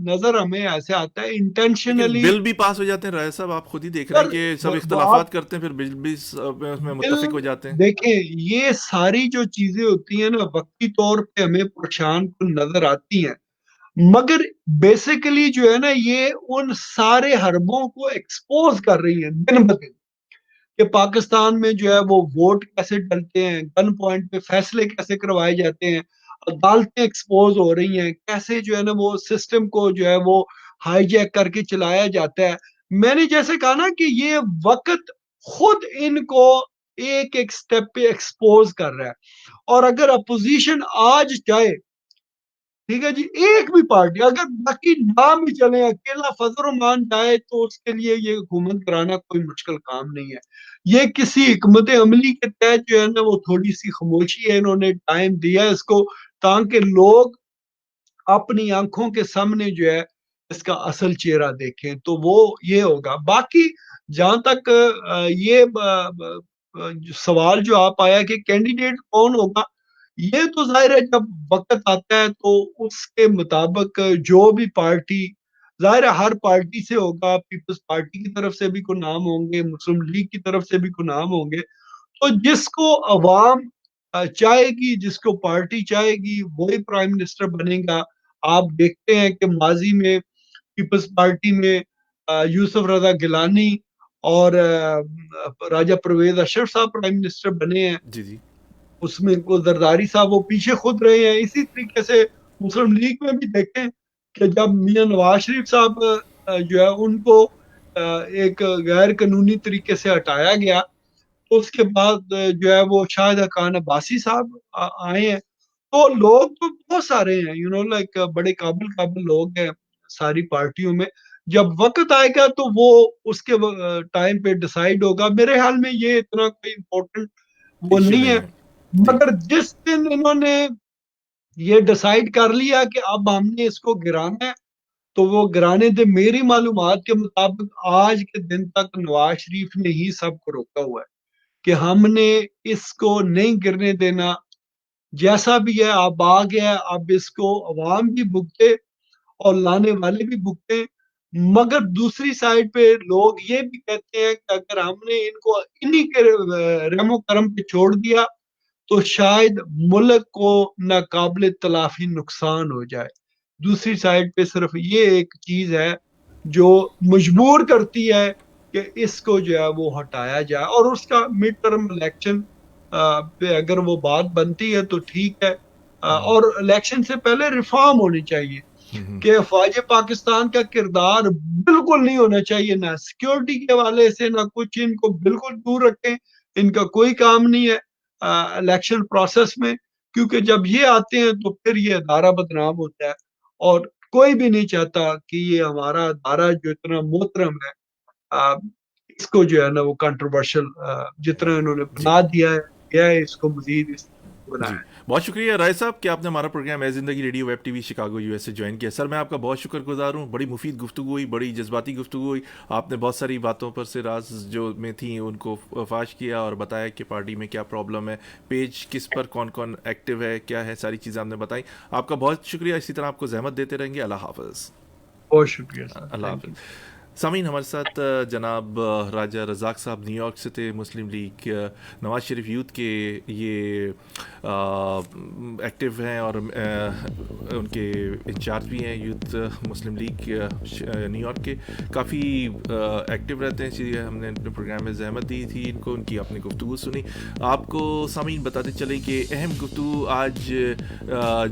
نظر ہمیں ایسے آتا ہے لیکن انٹینشنلی. بل بھی پاس ہو جاتے ہیں رائے صاحب، آپ خود ہی دیکھ رہے ہیں کہ سب اختلافات کرتے ہیں، پھر بل بھی اس میں متفق ہو جاتے ہیں. دیکھیں یہ ساری جو چیزیں ہوتی ہیں نا وقتی طور پہ ہمیں پریشان کن نظر آتی ہیں، مگر بیسیکلی جو ہے نا یہ ان سارے حربوں کو ایکسپوز کر رہی ہیں دن بدن، کہ پاکستان میں جو ہے وہ ووٹ کیسے ڈلتے ہیں، گن پوائنٹ پہ فیصلے کیسے کروائے جاتے ہیں، عدالتیں ایکسپوز ہو رہی ہیں، کیسے جو ہے نا وہ سسٹم کو جو ہے وہ ہائی جیک کر کے چلایا جاتا ہے. میں نے جیسے کہا نا کہ یہ وقت خود ان کو ایک ایک سٹیپ پہ ایکسپوز کر رہا ہے. اور اگر اپوزیشن آج چاہے، ٹھیک ہے جی، ایک بھی پارٹی اگر باقی نام بھی چلے اکیلا فضل الرحمان جائے تو اس کے لیے یہ حکومت کرانا کوئی مشکل کام نہیں ہے. یہ کسی حکمت عملی کے تحت جو ہے نا وہ تھوڑی سی خاموشی ہے، انہوں نے ٹائم دیا ہے اس کو تاکہ لوگ اپنی آنکھوں کے سامنے جو ہے اس کا اصل چہرہ دیکھیں، تو وہ یہ ہوگا. باقی جہاں تک یہ سوال جو آپ آیا کہ کینڈیڈیٹ کون ہوگا، یہ تو ظاہر ہے جب وقت آتا ہے تو اس کے مطابق جو بھی پارٹی، ظاہر ہے ہر پارٹی سے ہوگا، پیپلز پارٹی کی طرف سے بھی کوئی نام ہوں گے، مسلم لیگ کی طرف سے بھی کوئی نام ہوں گے، تو جس کو عوام چاہے گی، جس کو پارٹی چاہے گی وہی پرائم منسٹر بنے گا. آپ دیکھتے ہیں کہ ماضی میں پیپلز پارٹی میں یوسف رضا گیلانی اور راجہ پرویز اشرف صاحب پرائم منسٹر بنے ہیں. جی جی اس میں زرداری صاحب وہ پیچھے خود رہے ہیں. اسی طریقے سے مسلم لیگ میں بھی دیکھیں کہ جب میاں نواز شریف صاحب جو ہے ان کو ایک غیر قانونی طریقے سے ہٹایا گیا، تو اس کے بعد جو ہے وہ شاہد خان عباسی صاحب آئے ہیں. تو لوگ تو بہت سارے ہیں، لائک بڑے قابل لوگ ہیں ساری پارٹیوں میں. جب وقت آئے گا تو وہ اس کے ٹائم پہ ڈیسائیڈ ہوگا. میرے خیال میں یہ اتنا کوئی امپورٹنٹ وہ ایشو نہیں ہے. نہیں ہے. جی مگر جس دن انہوں نے یہ ڈیسائیڈ کر لیا کہ اب ہم نے اس کو گرانا ہے تو وہ گرانے دے. میری معلومات کے مطابق آج کے دن تک نواز شریف نے ہی سب کو روکا ہوا ہے کہ ہم نے اس کو نہیں گرنے دینا. جیسا بھی ہے اب آ گیا، اب اس کو عوام بھی بھگتے اور لانے والے بھی بھگتے. مگر دوسری سائڈ پہ لوگ یہ بھی کہتے ہیں کہ اگر ہم نے ان کو انہی کے رحم و کرم پہ چھوڑ دیا تو شاید ملک کو ناقابل تلافی نقصان ہو جائے. دوسری سائڈ پہ صرف یہ ایک چیز ہے جو مجبور کرتی ہے کہ اس کو جو ہے وہ ہٹایا جائے. اور اس کا مڈ ٹرم الیکشن پہ اگر وہ بات بنتی ہے تو ٹھیک ہے. اور الیکشن سے پہلے ریفارم ہونی چاہیے کہ افواج پاکستان کا کردار بالکل نہیں ہونا چاہیے، نہ سیکیورٹی کے حوالے سے نہ کچھ. ان کو بالکل دور رکھیں، ان کا کوئی کام نہیں ہے الیکشن پروسیس میں، کیونکہ جب یہ آتے ہیں تو پھر یہ ادارہ بدنام ہوتا ہے. اور کوئی بھی نہیں چاہتا کہ یہ ہمارا ادارہ جو اتنا محترم ہے اس کو جو ہے نا وہ کنٹروورشل جتنا انہوں نے جی بنا دیا ہے اس کو مزید اس بنایا. جی بہت شکریہ رائے صاحب کہ آپ نے ہمارا پروگرام اے زندگی radio web T V Chicago U S سے جوائن کیا. سر میں آپ کا بہت شکر گزار ہوں. بڑی مفید گفتگو ہوئی، بڑی جذباتی گفتگو ہوئی. آپ نے بہت ساری باتوں پر سے راز جو میں تھیں ان کو فاش کیا اور بتایا کہ پارٹی میں کیا پرابلم ہے، پیج کس پر کون کون ایکٹیو ہے، کیا ہے، ساری چیزیں آپ نے بتائیں. آپ کا بہت شکریہ. اسی طرح آپ کو زحمت دیتے رہیں گے. اللہ حافظ. بہت شکریہ سر. اللہ حافظ. سامعین ہمارے ساتھ جناب راجہ رزاق صاحب نیو یارک سے تھے. مسلم لیگ نواز شریف یوتھ کے یہ ایکٹیو ہیں اور ان کے انچارج بھی ہیں یوتھ مسلم لیگ نیو یارک کے. کافی ایکٹیو رہتے ہیں، اس لیے ہم نے اپنے پروگرام میں زحمت دی تھی ان کو، ان کی اپنی گفتگو سنی. آپ کو سامعین بتاتے چلیں کہ اہم گفتگو آج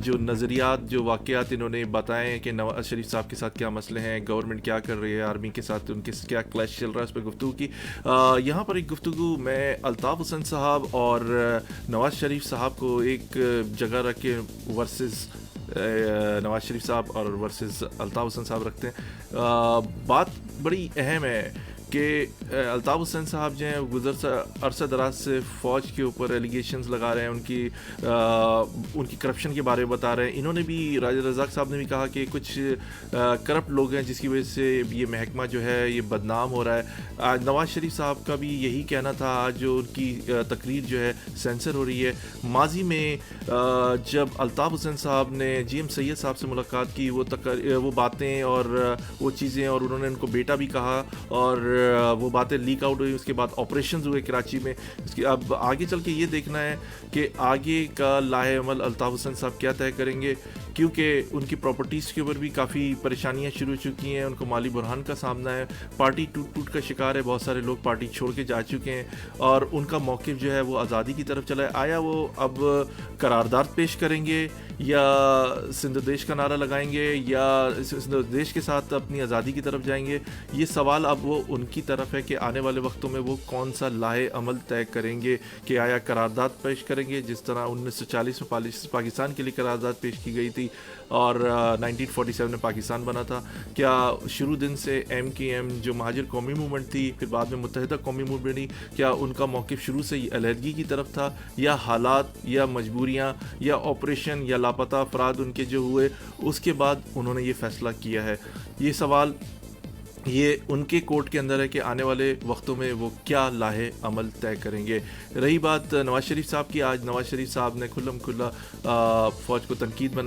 جو نظریات، جو واقعات انہوں نے بتائے کہ نواز شریف صاحب کے ساتھ کیا مسئلے ہیں، گورنمنٹ کیا کر رہی ہے، آرمی کے ساتھ ان کے کیا کلیش چل رہا ہے، اس پہ گفتگو کی. یہاں پر ایک گفتگو میں الطاف حسن صاحب اور نواز شریف صاحب کو ایک جگہ رکھ کے ورسز نواز شریف صاحب اور ورسز الطاف حسن صاحب رکھتے ہیں. بات بڑی اہم ہے کہ کہ الطاف حسین صاحب جو ہیں عرصہ دراز سے فوج کے اوپر ایلیگیشنز لگا رہے ہیں, ان کی کرپشن کے بارے میں بتا رہے ہیں. انہوں نے بھی, راجہ رزاق صاحب نے بھی کہا کہ کچھ کرپٹ لوگ ہیں جس کی وجہ سے یہ محکمہ جو ہے یہ بدنام ہو رہا ہے. آج نواز شریف صاحب کا بھی یہی کہنا تھا, آج جو ان کی تقریر جو ہے سینسر ہو رہی ہے. ماضی میں جب الطاف حسین صاحب نے جی ایم سید صاحب سے ملاقات کی, وہ باتیں اور وہ چیزیں, اور انہوں نے ان کو بیٹا بھی کہا, اور وہ باتیں لیک آؤٹ ہوئی. اس کے بعد آپریشنز ہوئے کراچی میں. اب آگے چل کے یہ دیکھنا ہے کہ آگے کا لاہے عمل الطاف حسین صاحب کیا طے کریں گے, کیونکہ ان کی پراپرٹیز کے اوپر بھی کافی پریشانیاں شروع ہو چکی ہیں. ان کو مالی بحران کا سامنا ہے, پارٹی ٹوٹ کا شکار ہے, بہت سارے لوگ پارٹی چھوڑ کے جا چکے ہیں, اور ان کا موقف جو ہے وہ آزادی کی طرف چلا ہے. آیا وہ اب قرارداد پیش کریں گے یا سندھ دیش کا نعرہ لگائیں گے, یا سندھ دیش کے ساتھ اپنی آزادی کی طرف جائیں گے؟ یہ سوال اب وہ ان کی طرف ہے کہ آنے والے وقتوں میں وہ کون سا لاہے عمل طے کریں گے, کہ آیا قرارداد پیش کریں گے جس طرح 1940 میں پاکستان کے لیے قرارداد پیش کی گئی تھی اور 1947 میں پاکستان بنا تھا. کیا شروع دن سے ایم کی ایم جو مہاجر قومی موومنٹ تھی, پھر بعد میں متحدہ قومی موومنٹ بنی, کیا ان کا موقف شروع سے علیحدگی کی طرف تھا, یا حالات یا مجبوریاں یا آپریشن یا لاپتہ افراد ان کے جو ہوئے اس کے بعد انہوں نے یہ فیصلہ کیا ہے؟ یہ سوال یہ ان کے کورٹ کے اندر ہے کہ آنے والے وقتوں میں وہ کیا لاہے عمل طے کریں گے. رہی بات نواز شریف صاحب کی, آج نواز شریف صاحب نے کھلم کھلا فوج کو تنقید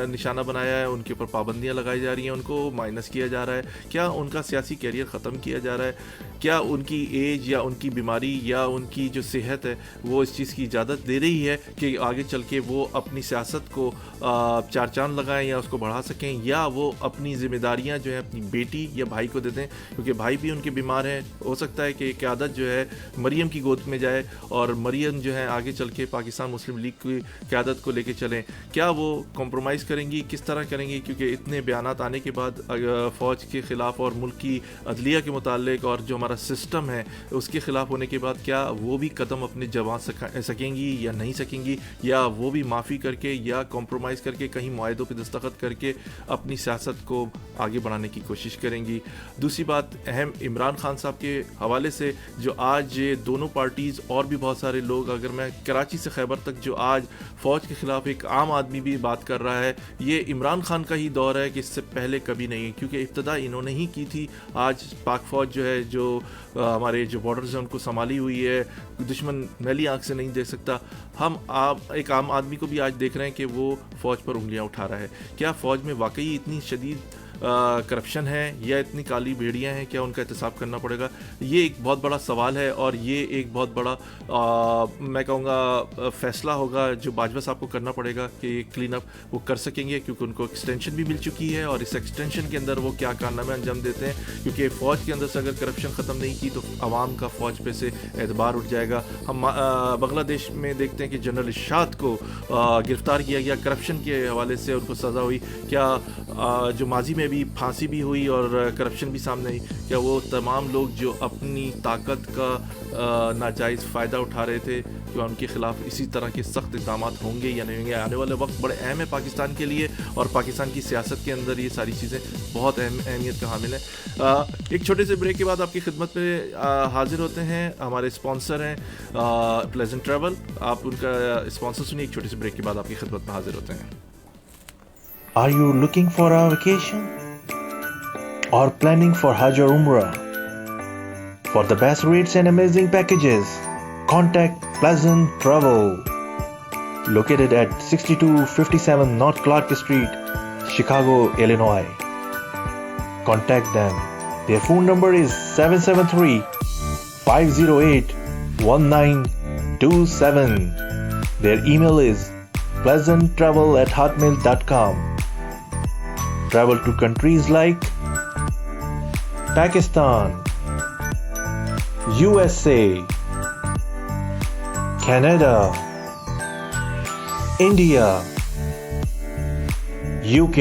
نشانہ بنایا ہے, ان کے اوپر پابندیاں لگائی جا رہی ہیں, ان کو مائنس کیا جا رہا ہے. کیا ان کا سیاسی کیریئر ختم کیا جا رہا ہے؟ کیا ان کی ایج یا ان کی بیماری یا ان کی جو صحت ہے وہ اس چیز کی اجازت دے رہی ہے کہ آگے چل کے وہ اپنی سیاست کو چار چاند لگائیں یا اس کو بڑھا سکیں, یا وہ اپنی ذمہ داریاں جو ہیں اپنی بیٹی یا بھائی کو دے دیں, کیونکہ بھائی بھی ان کے بیمار ہیں. ہو سکتا ہے کہ قیادت جو ہے مریم کی گود میں جائے اور مریم جو ہے آگے چل کے پاکستان مسلم لیگ کی قیادت کو لے کے چلیں. کیا وہ کمپرومائز کریں گی, کس طرح کریں گی؟ کیونکہ اتنے بیانات آنے کے بعد فوج کے خلاف اور ملک کی عدلیہ کے متعلق اور جو ہمارا سسٹم ہے اس کے خلاف ہونے کے بعد کیا وہ بھی قدم اپنے جما سکیں گی یا نہیں سکیں گی, یا وہ بھی معافی کر کے یا کمپرومائز کر کے کہیں معاہدوں پہ دستخط کر کے اپنی سیاست کو آگے بڑھانے کی کوشش کریں گی؟ دوسری بات اہم, عمران خان صاحب کے حوالے سے جو آج دونوں پارٹیز اور بھی بہت سارے لوگ, اگر میں کراچی سے خیبر تک جو آج فوج کے خلاف ایک عام آدمی بھی بات کر رہا ہے, یہ عمران خان کا ہی دور ہے کہ اس سے پہلے کبھی نہیں, کیونکہ ابتدا انہوں نے ہی کی تھی. آج پاک فوج جو ہے جو ہمارے جو بارڈرز ہیں ان کو سنبھالی ہوئی ہے, دشمن میلی آنکھ سے نہیں دیکھ سکتا. ہم ایک عام آدمی کو بھی آج دیکھ رہے ہیں کہ وہ فوج پر انگلیاں اٹھا رہا ہے. کیا فوج میں واقعی اتنی شدید کرپشن ہے یا اتنی کالی بھیڑیاں ہیں؟ کیا ان کا احتساب کرنا پڑے گا؟ یہ ایک بہت بڑا سوال ہے, اور یہ ایک بہت بڑا میں کہوں گا فیصلہ ہوگا جو باجوہ صاحب کو کرنا پڑے گا کہ یہ کلین اپ وہ کر سکیں گے, کیونکہ ان کو ایکسٹینشن بھی مل چکی ہے, اور اس ایکسٹینشن کے اندر وہ کیا کارنامے انجام دیتے ہیں. کیونکہ فوج کے اندر سے اگر کرپشن ختم نہیں کی تو عوام کا فوج پہ سے اعتبار اٹھ جائے گا. ہم بنگلہ دیش میں دیکھتے ہیں کہ جنرل ارشاد کو گرفتار کیا گیا کرپشن کے حوالے سے, ان کو سزا ہوئی. کیا جو ماضی میں بھی پھانسی بھی ہوئی اور کرپشن بھی سامنے آئی, کیا وہ تمام لوگ جو اپنی طاقت کا ناجائز فائدہ اٹھا رہے تھے, کیا ان کے خلاف اسی طرح کے سخت اقدامات ہوں گے یا نہیں ہوں گے؟ آنے والے وقت بڑے اہم ہے پاکستان کے لیے, اور پاکستان کی سیاست کے اندر یہ ساری چیزیں بہت اہمیت کا حامل ہیں. ایک چھوٹے سے بریک کے بعد آپ کی خدمت میں حاضر ہوتے ہیں ہمارے اسپانسر ہیں پلیزنٹ ٹریول. آپ ان کا اسپانسر سنیے. ایک چھوٹے سے بریک کے بعد آپ کی خدمت میں حاضر ہوتے ہیں. Are you looking for a vacation or planning for Hajj or Umrah? For the best rates and amazing packages, contact Pleasant Travel, located at 6257 North Clark Street, Chicago, Illinois. Contact them. Their phone number is 773-508-1927. Their email is pleasanttravel@hotmail.com. Travel to countries like Pakistan, USA, Canada, India, UK,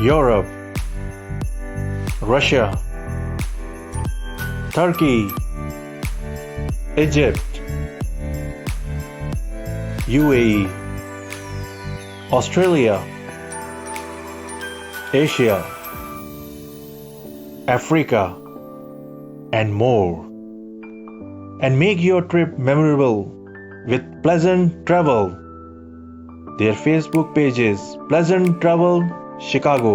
Europe, Russia, Turkey, Egypt, UAE, Australia, Asia, Africa, and more. And make your trip memorable with Pleasant Travel. Their Facebook page is Pleasant Travel Chicago.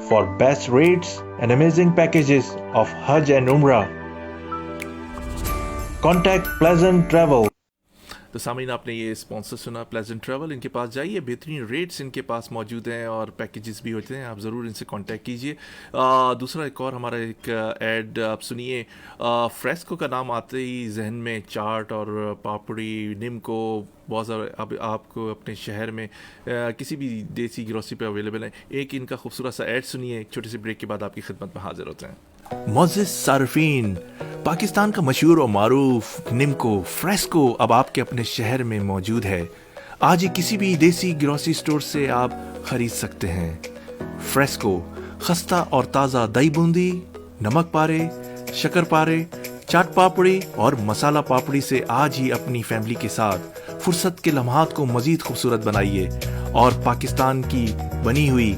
For best rates and amazing packages of Hajj and Umrah, contact Pleasant Travel. تو سامعین آپ نے یہ sponsor سنا pleasant travel. ان کے پاس جائیے, بہترین rates ان کے پاس موجود ہیں اور پیکیجز بھی ہوتے ہیں, آپ ضرور ان سے کانٹیکٹ کیجیے. دوسرا ایک اور ہمارا ایک ایڈ آپ سنیے. فریسکو کا نام آتے ہی ذہن میں چاٹ اور پاپڑی, نمکو بہت سارے اب آپ کو اپنے شہر میں کسی بھی دیسی گروسری پہ اویلیبل ہیں. ایک ان کا خوبصورت سا ایڈ سنیے, ایک چھوٹی سی بریک کے بعد آپ کی خدمت میں حاضر ہوتے ہیں. معزز صارفین, پاکستان کا مشہور و معروف نمکو فریسکو اب آپ کے اپنے شہر میں موجود ہے. آج ہی کسی بھی دیسی گروسری سٹور سے آپ خرید سکتے ہیں. فریسکو خستہ اور تازہ دہی بوندی, نمک پارے, شکر پارے, چاٹ پاپڑی اور مسالہ پاپڑی سے آج ہی اپنی فیملی کے ساتھ فرصت کے لمحات کو مزید خوبصورت بنائیے اور پاکستان کی بنی ہوئی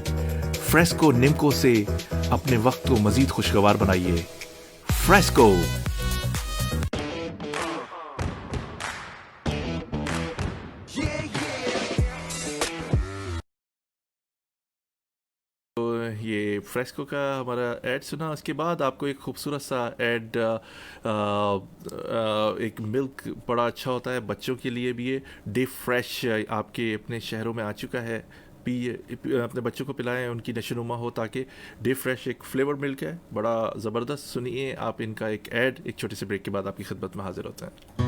فریسکو نمکو سے اپنے وقت کو مزید خوشگوار بنائیے. فریسکو. یہ فریسکو کا ہمارا ایڈ سنا. اس کے بعد آپ کو ایک خوبصورت سا ایڈ, ایک ملک بڑا اچھا ہوتا ہے بچوں کے لیے بھی. یہ ڈے فریش آپ کے اپنے شہروں میں آ چکا ہے. اپنے بچوں کو پلائیں, ان کی نشوونما ہو, تاکہ ڈے فریش ایک فلیور ملک ہے بڑا زبردست. سنیے آپ ان کا ایک ایڈ, ایک چھوٹی سی بریک کے بعد آپ کی خدمت میں حاضر ہوتے ہیں.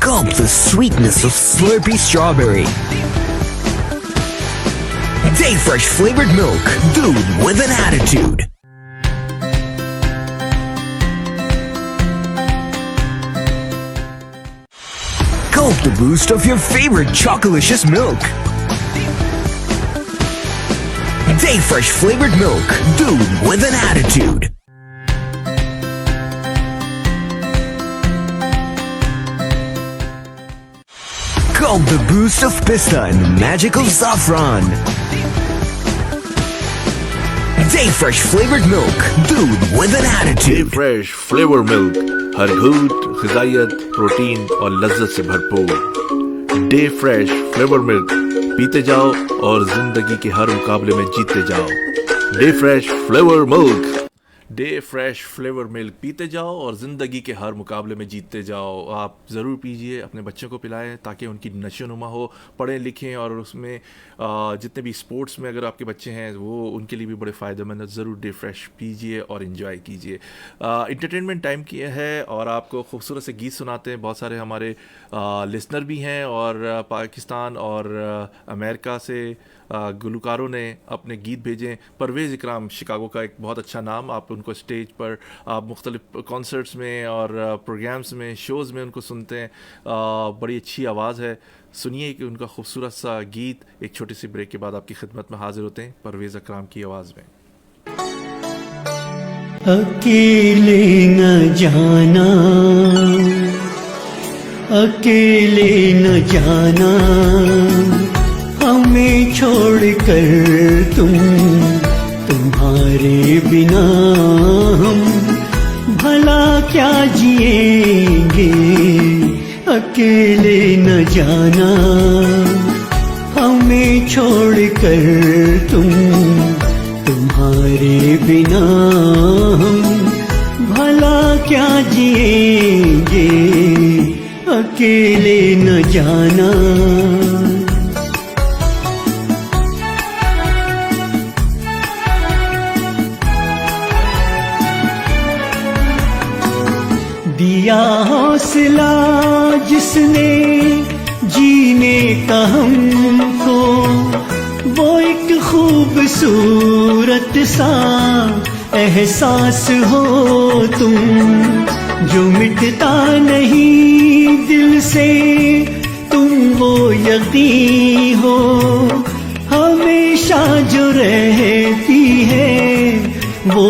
Gulp the sweetness of Slurpee strawberry. Day fresh flavored milk, dude with an attitude. Gulp the boost of your favorite chocolicious milk. Day fresh flavored milk, dude with an attitude. Gulp the boost of pista and the magic of saffron. Day fresh flavored milk, dude with an attitude. Fresh flavour milk, ہر گھونٹ غذائیت, protein اور لذت سے بھرپور. Day fresh flavour ملک پیتے جاؤ اور زندگی کے ہر مقابلے میں جیتتے جاؤ. ڈے فریش فلیور ملک. ڈے فریش فلیور ملک پیتے جاؤ اور زندگی کے ہر مقابلے میں جیتتے جاؤ. آپ ضرور پیجئے, اپنے بچوں کو پلائیں تاکہ ان کی نشو و نما ہو, پڑھیں لکھیں, اور اس میں جتنے بھی اسپورٹس میں اگر آپ کے بچے ہیں وہ ان کے لیے بھی بڑے فائدہ مند ہے. ضرور ڈے فریش پیجئے اور انجوائے کیجئے. انٹرٹینمنٹ ٹائم کی ہے اور آپ کو خوبصورت سے گیت سناتے ہیں. بہت سارے ہمارے لسنر بھی ہیں اور پاکستان اور امریکہ سے گلوکاروں نے اپنے گیت بھیجے. پرویز اکرام شکاگو کا ایک بہت اچھا نام, آپ ان کو اسٹیج پر آپ مختلف کانسرٹس میں اور پروگرامس میں, شوز میں ان کو سنتے ہیں. بڑی اچھی آواز ہے. سنیے کہ ان کا خوبصورت سا گیت. ایک چھوٹی سی بریک کے بعد آپ کی خدمت میں حاضر ہوتے ہیں پرویز اکرام کی آواز میں. اکیلے نہ جانا, اکیلے نہ جانا, ہمیں چھوڑ کر تم, تمہارے بنا ہم بھلا کیا جئیں گے. اکیلے نہ جانا, ہمیں چھوڑ کر تم, تمہارے بنا ہم بھلا کیا جئیں گے. اکیلے نہ جانا. دیا حوصلہ جس نے جینے کا ہم کو, وہ ایک خوبصورت سا احساس ہو تم, جو مٹتا نہیں دل سے تم وہ یقین ہو, ہمیشہ جو رہتی ہے وہ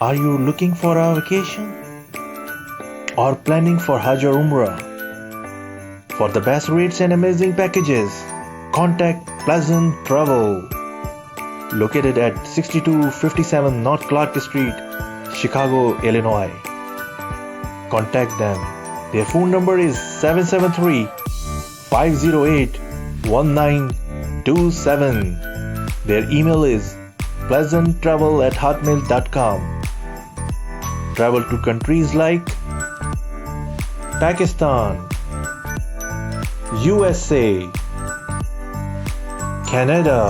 Are you looking for a vacation or planning for Hajj or Umrah? For the best rates and amazing packages, contact Pleasant Travel, located at 6257 North Clark Street, Chicago, Illinois. Contact them. Their phone number is 773-508-1927. Their email is pleasanttravel@hotmail.com. Travel to countries like Pakistan, USA, Canada,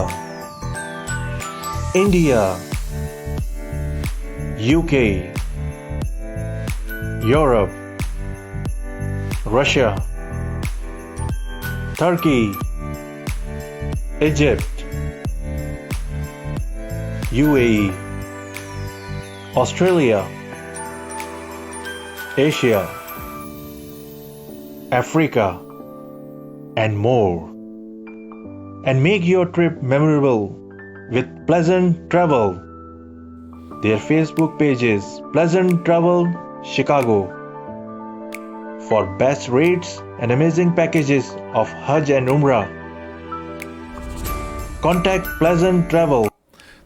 India, UK, Europe, Russia, Turkey, Egypt, UAE, Australia, Asia, Africa, and more. And make your trip memorable with Pleasant Travel. Their Facebook page is Pleasant Travel Chicago. For best rates and amazing packages of Hajj and Umrah, contact Pleasant Travel.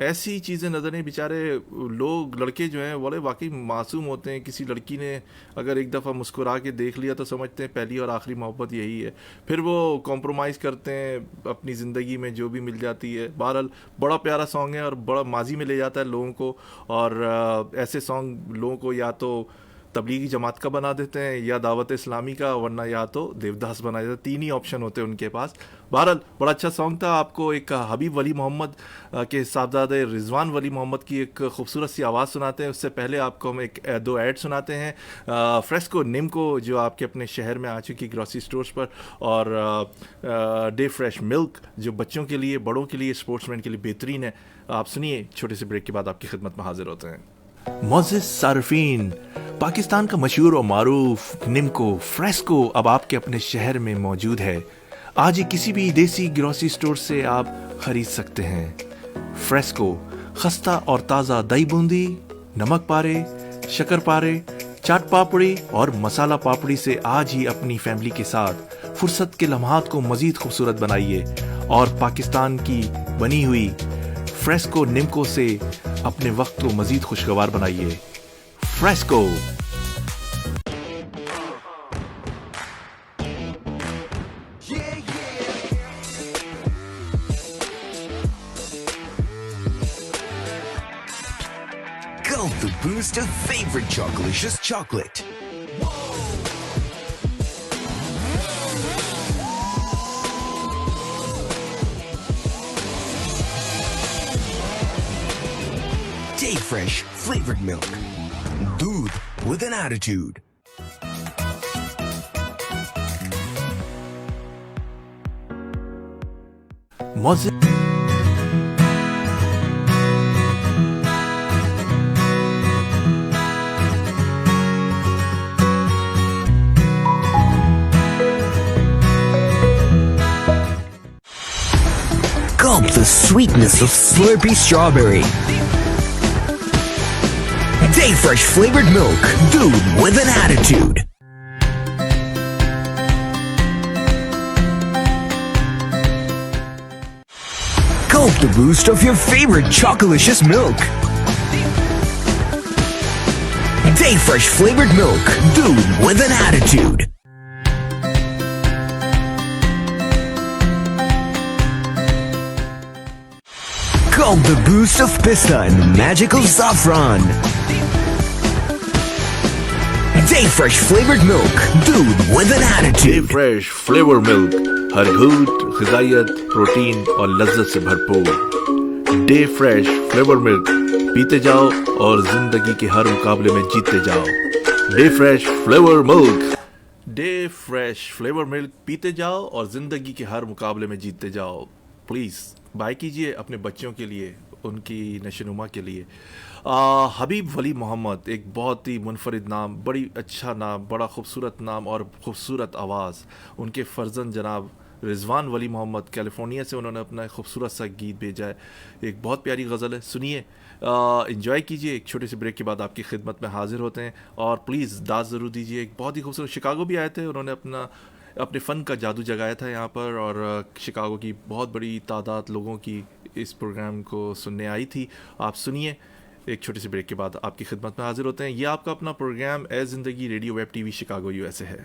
ایسی چیزیں نظر نہیں. بیچارے لوگ لڑکے جو ہیں بڑے واقعی معصوم ہوتے ہیں. کسی لڑکی نے اگر ایک دفعہ مسکرا کے دیکھ لیا تو سمجھتے ہیں پہلی اور آخری محبت یہی ہے. پھر وہ کمپرومائز کرتے ہیں اپنی زندگی میں جو بھی مل جاتی ہے. بہرحال بڑا پیارا سانگ ہے اور بڑا ماضی میں لے جاتا ہے لوگوں کو. اور ایسے سانگ لوگوں کو یا تو تبلیغی جماعت کا بنا دیتے ہیں یا دعوت اسلامی کا, ورنہ یا تو دیوداس بنا دیتے ہیں. تین ہی آپشن ہوتے ہیں ان کے پاس. بہرحال بڑا اچھا سانگ تھا. آپ کو ایک حبیب ولی محمد کے صاحبزادے رضوان ولی محمد کی ایک خوبصورت سی آواز سناتے ہیں. اس سے پہلے آپ کو ہم ایک دو ایڈ سناتے ہیں. فریسکو نمکو جو آپ کے اپنے شہر میں آ چکی گروسری اسٹورز پر, اور ڈے فریش ملک جو بچوں کے لیے, بڑوں کے لیے, اسپورٹس مین کے لیے بہترین ہے. آپ سنیے, چھوٹے سے بریک کے بعد آپ کی خدمت میں حاضر ہوتے ہیں. معزز صارفین, پاکستان کا مشہور و معروف نمکو فریسکو اب آپ کے اپنے شہر میں موجود ہے. آج ہی کسی بھی دیسی گروسری اسٹور سے آپ خرید سکتے ہیں. فریسکو خستہ اور تازہ دہی بوندی, نمک پارے, شکر پارے, چاٹ پاپڑی اور مسالہ پاپڑی سے آج ہی اپنی فیملی کے ساتھ فرصت کے لمحات کو مزید خوبصورت بنائیے اور پاکستان کی بنی ہوئی فریسکو نمکو سے اپنے وقت کو مزید خوشگوار بنائیے. Fresco. Gulp the boost of favorite Chocolicious chocolate. Day Fresh flavored milk. Doodh with an attitude. Gulp the sweetness of Slurpee strawberry. Day Fresh flavored milk. Dude with an attitude. Gulp the boost of your favorite Chocolicious milk. Day Fresh flavored milk. Dude with an attitude. Gulp the boost of pista and magical saffron. Day Fresh flavored milk. Dude with an attitude. Day Fresh flavor milk. ہر گھونٹ غذائیت, protein اور لذت سے بھرپور. Day fresh flavour ملک پیتے جاؤ اور زندگی کے ہر مقابلے میں جیتتے جاؤ. ڈے فریش فلیور ملک. ڈے فریش فلیور ملک پیتے جاؤ اور زندگی کے ہر مقابلے میں جیتتے جاؤ. پلیز بائی کیجیے اپنے بچوں کے لیے, ان کی نشوونما کے لیے. حبیب ولی محمد ایک بہت ہی منفرد نام, بڑی اچھا نام, بڑا خوبصورت نام اور خوبصورت آواز. ان کے فرزند جناب رضوان ولی محمد کیلیفورنیا سے انہوں نے اپنا ایک خوبصورت سا گیت بھیجا ہے. ایک بہت پیاری غزل ہے, سنیے, انجوائے کیجیے. ایک چھوٹے سے بریک کے بعد آپ کی خدمت میں حاضر ہوتے ہیں. اور پلیز داد ضرور دیجیے. ایک بہت ہی خوبصورت, شکاگو بھی آئے تھے, انہوں نے اپنے فن کا جادو جگایا تھا یہاں پر, اور شکاگو کی بہت بڑی تعداد لوگوں کی اس پروگرام کو سننے آئی تھی. آپ سنیے. ایک چھوٹے سے بریک کے بعد آپ کی خدمت میں حاضر ہوتے ہیں. یہ آپ کا اپنا پروگرام اے زندگی radio web T V Chicago U S A ہے.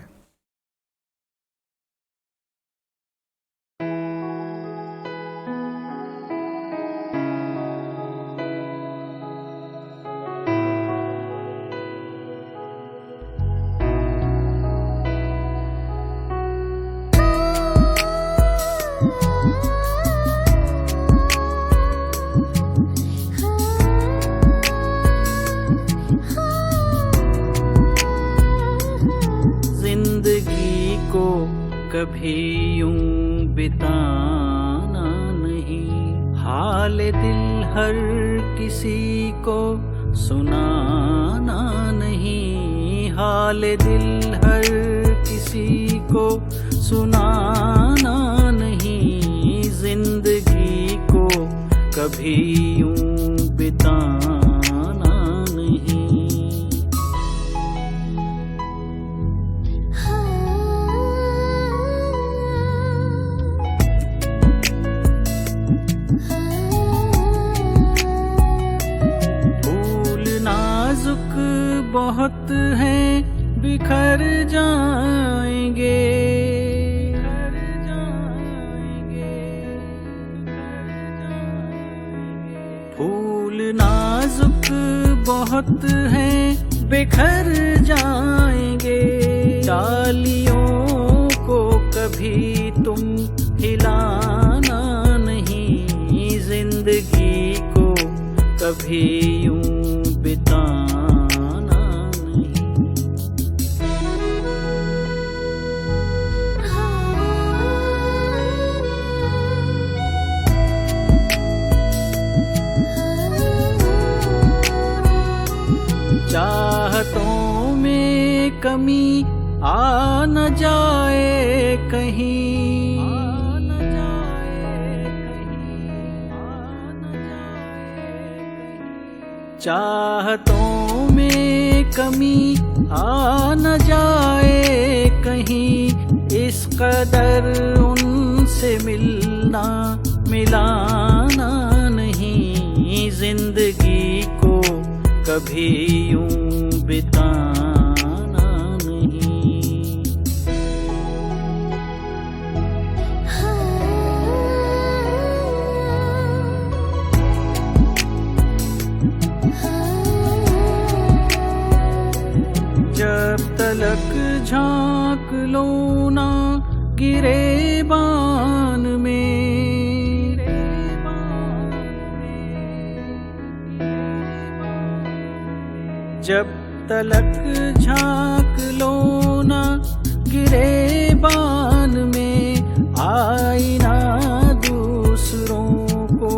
کبھی یوں بتانا نہیں, حال دل ہر کسی کو سنانا نہیں, حال دل ہر کسی کو سنانا نہیں, زندگی کو کبھی یوں بتانا نہیں. بہت ہیں بکھر جائیں گے، پھول نازک بہت ہیں بکھر جائیں گے، ڈالیوں کو کبھی تم ہلانا نہیں، زندگی کو کبھی یوں بتانا نہیں۔ چاہتوں میں کمی آ نہ جائے کہیں، چاہتوں میں کمی آ نہ جائے کہیں، اس قدر ان سے ملنا ملانا نہیں، زندگی کو کبھی یوں بتانا نہیں۔ جب تلک جھانک لو نہ گرے بان میں، جب تلک جھانک لو نہ گرے بان میں، آئینہ دوسروں کو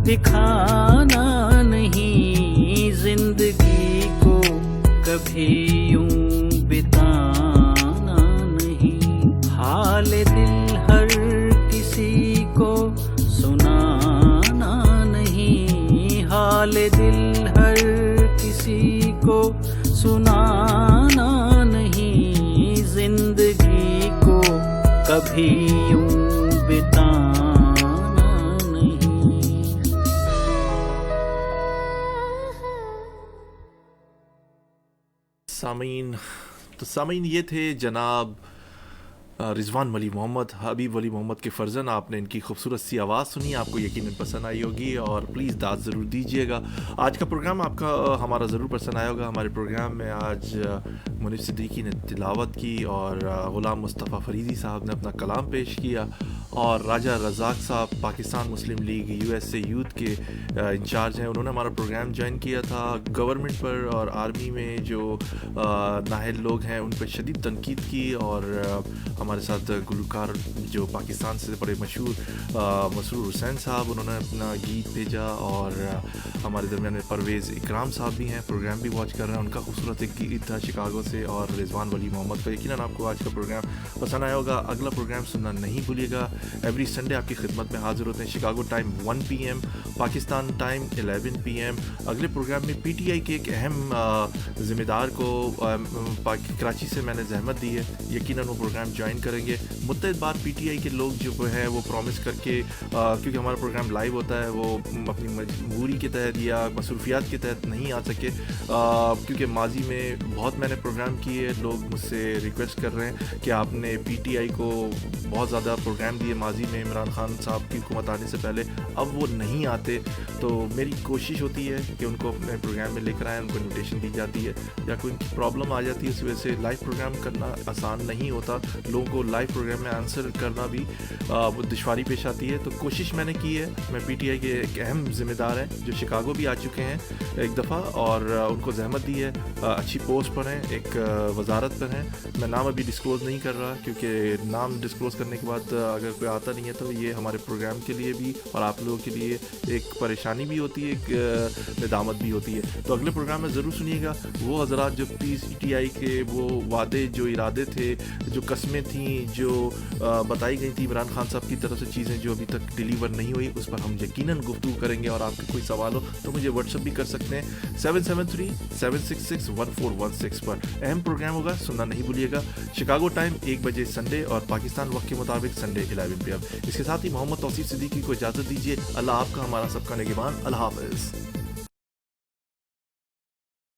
دکھانا نہیں، زندگی کو کبھی یوں بتانا نہیں، حال دل ہر کسی کو سنانا نہیں، حال دل ہر کسی کو سنانا نہیں، زندگی کو کبھی یوں بتانا نہیں۔ سامعین یہ تھے جناب رضوان ولی محمد، حبیب ولی محمد کے فرزند۔ آپ نے ان کی خوبصورت سی آواز سنی، آپ کو یقیناً پسند آئی ہوگی، اور پلیز داد ضرور دیجیے گا۔ آج کا پروگرام آپ کا ہمارا ضرور پسند آیا ہوگا۔ ہمارے پروگرام میں آج منیف صدیقی نے تلاوت کی، اور غلام مصطفیٰ فریدی صاحب نے اپنا کلام پیش کیا، اور راجہ رزاق صاحب پاکستان مسلم لیگ USA یوتھ کے انچارج ہیں، انہوں نے ہمارا پروگرام جوائن کیا تھا۔ گورنمنٹ پر اور آرمی میں جو نااہل لوگ ہیں ان پہ شدید تنقید کی، اور ہمارے ساتھ گلوکار جو پاکستان سے بڑے مشہور مسرور حسین صاحب، انہوں نے اپنا گیت بھیجا، اور ہمارے درمیان میں پرویز اکرام صاحب بھی ہیں، پروگرام بھی واچ کر رہے ہیں، ان کا خوبصورت ایک گیت تھا شکاگو سے، اور رضوان ولی محمد کا۔ یقیناً آپ کو آج کا پروگرام پسند آیا ہوگا۔ اگلا پروگرام سننا نہیں بھولیے گا۔ ایوری سنڈے آپ کی خدمت میں حاضر ہوتے ہیں، Chicago time 1 PM، Pakistan time 11 PM۔ اگلے پروگرام میں PTI کے ایک اہم ذمہ دار کو کراچی سے میں نے زحمت دی ہے، یقیناً وہ پروگرام جوائن کریں گے۔ متعدد بار PTI کے لوگ جو ہیں وہ پرومس کر کے، کیونکہ ہمارا پروگرام لائیو ہوتا ہے، وہ اپنی مجبوری کے تحت یا مصروفیات کے تحت نہیں آ سکے، کیونکہ ماضی میں بہت میں نے پروگرام کیے، لوگ مجھ سے ریکویسٹ کر رہے ہیں کہ آپ نے PTI کو بہت زیادہ پروگرام دیے ماضی میں عمران خان صاحب کی حکومت آنے سے پہلے، اب وہ نہیں آتے، تو میری کوشش ہوتی ہے کہ ان کو اپنے پروگرام میں لے کر آئیں، ان کو انویٹیشن دی جاتی ہے، یا کوئی ان کی پرابلم آ جاتی ہے، اس وجہ سے لائیو پروگرام کرنا آسان نہیں ہوتا، لوگوں کو لائیو پروگرام میں آنسر کرنا بھی دشواری پیش آتی ہے۔ تو کوشش میں نے کی ہے، میں PTI کے ایک اہم ذمہ دار ہیں جو شکاگو بھی آ چکے ہیں ایک دفعہ، اور ان کو زحمت دی ہے، اچھی پوسٹ پر ہیں، ایک وزارت پر ہیں۔ میں نام ابھی ڈسکلوز نہیں کر رہا، کیونکہ نام ڈسکلوز کرنے کے بعد اگر کوئی آتا نہیں ہے تو یہ ہمارے پروگرام کے لیے بھی اور آپ لوگوں کے لیے ایک پریشانی بھی ہوتی ہے، ایک ندامت بھی ہوتی ہے۔ تو اگلے پروگرام میں ضرور سنیے گا وہ حضرات جو PTI کے وہ وعدے، جو ارادے تھے، جو قسمیں تھیں، جو بتائی گئی تھی عمران خان صاحب کی طرف سے، چیزیں جو ابھی تک ڈیلیور نہیں ہوئی، اس پر ہم یقیناً گفتگو کریں گے۔ اور آپ کے کوئی سوال ہو تو مجھے واٹس ایپ بھی کر سکتے ہیں 773-766-1416 پر۔ اہم پروگرام ہوگا، سننا نہیں بھولیے گا، شکاگو ٹائم 1 بجے سنڈے، اور پاکستان وقت کے مطابق سنڈے 11 PM۔ اس کے ساتھ ہی محمد توصیف صدیقی کو اجازت دیجیے۔ اللہ آپ کا، ہمارا سب کا نگہبان۔ اللہ حافظ۔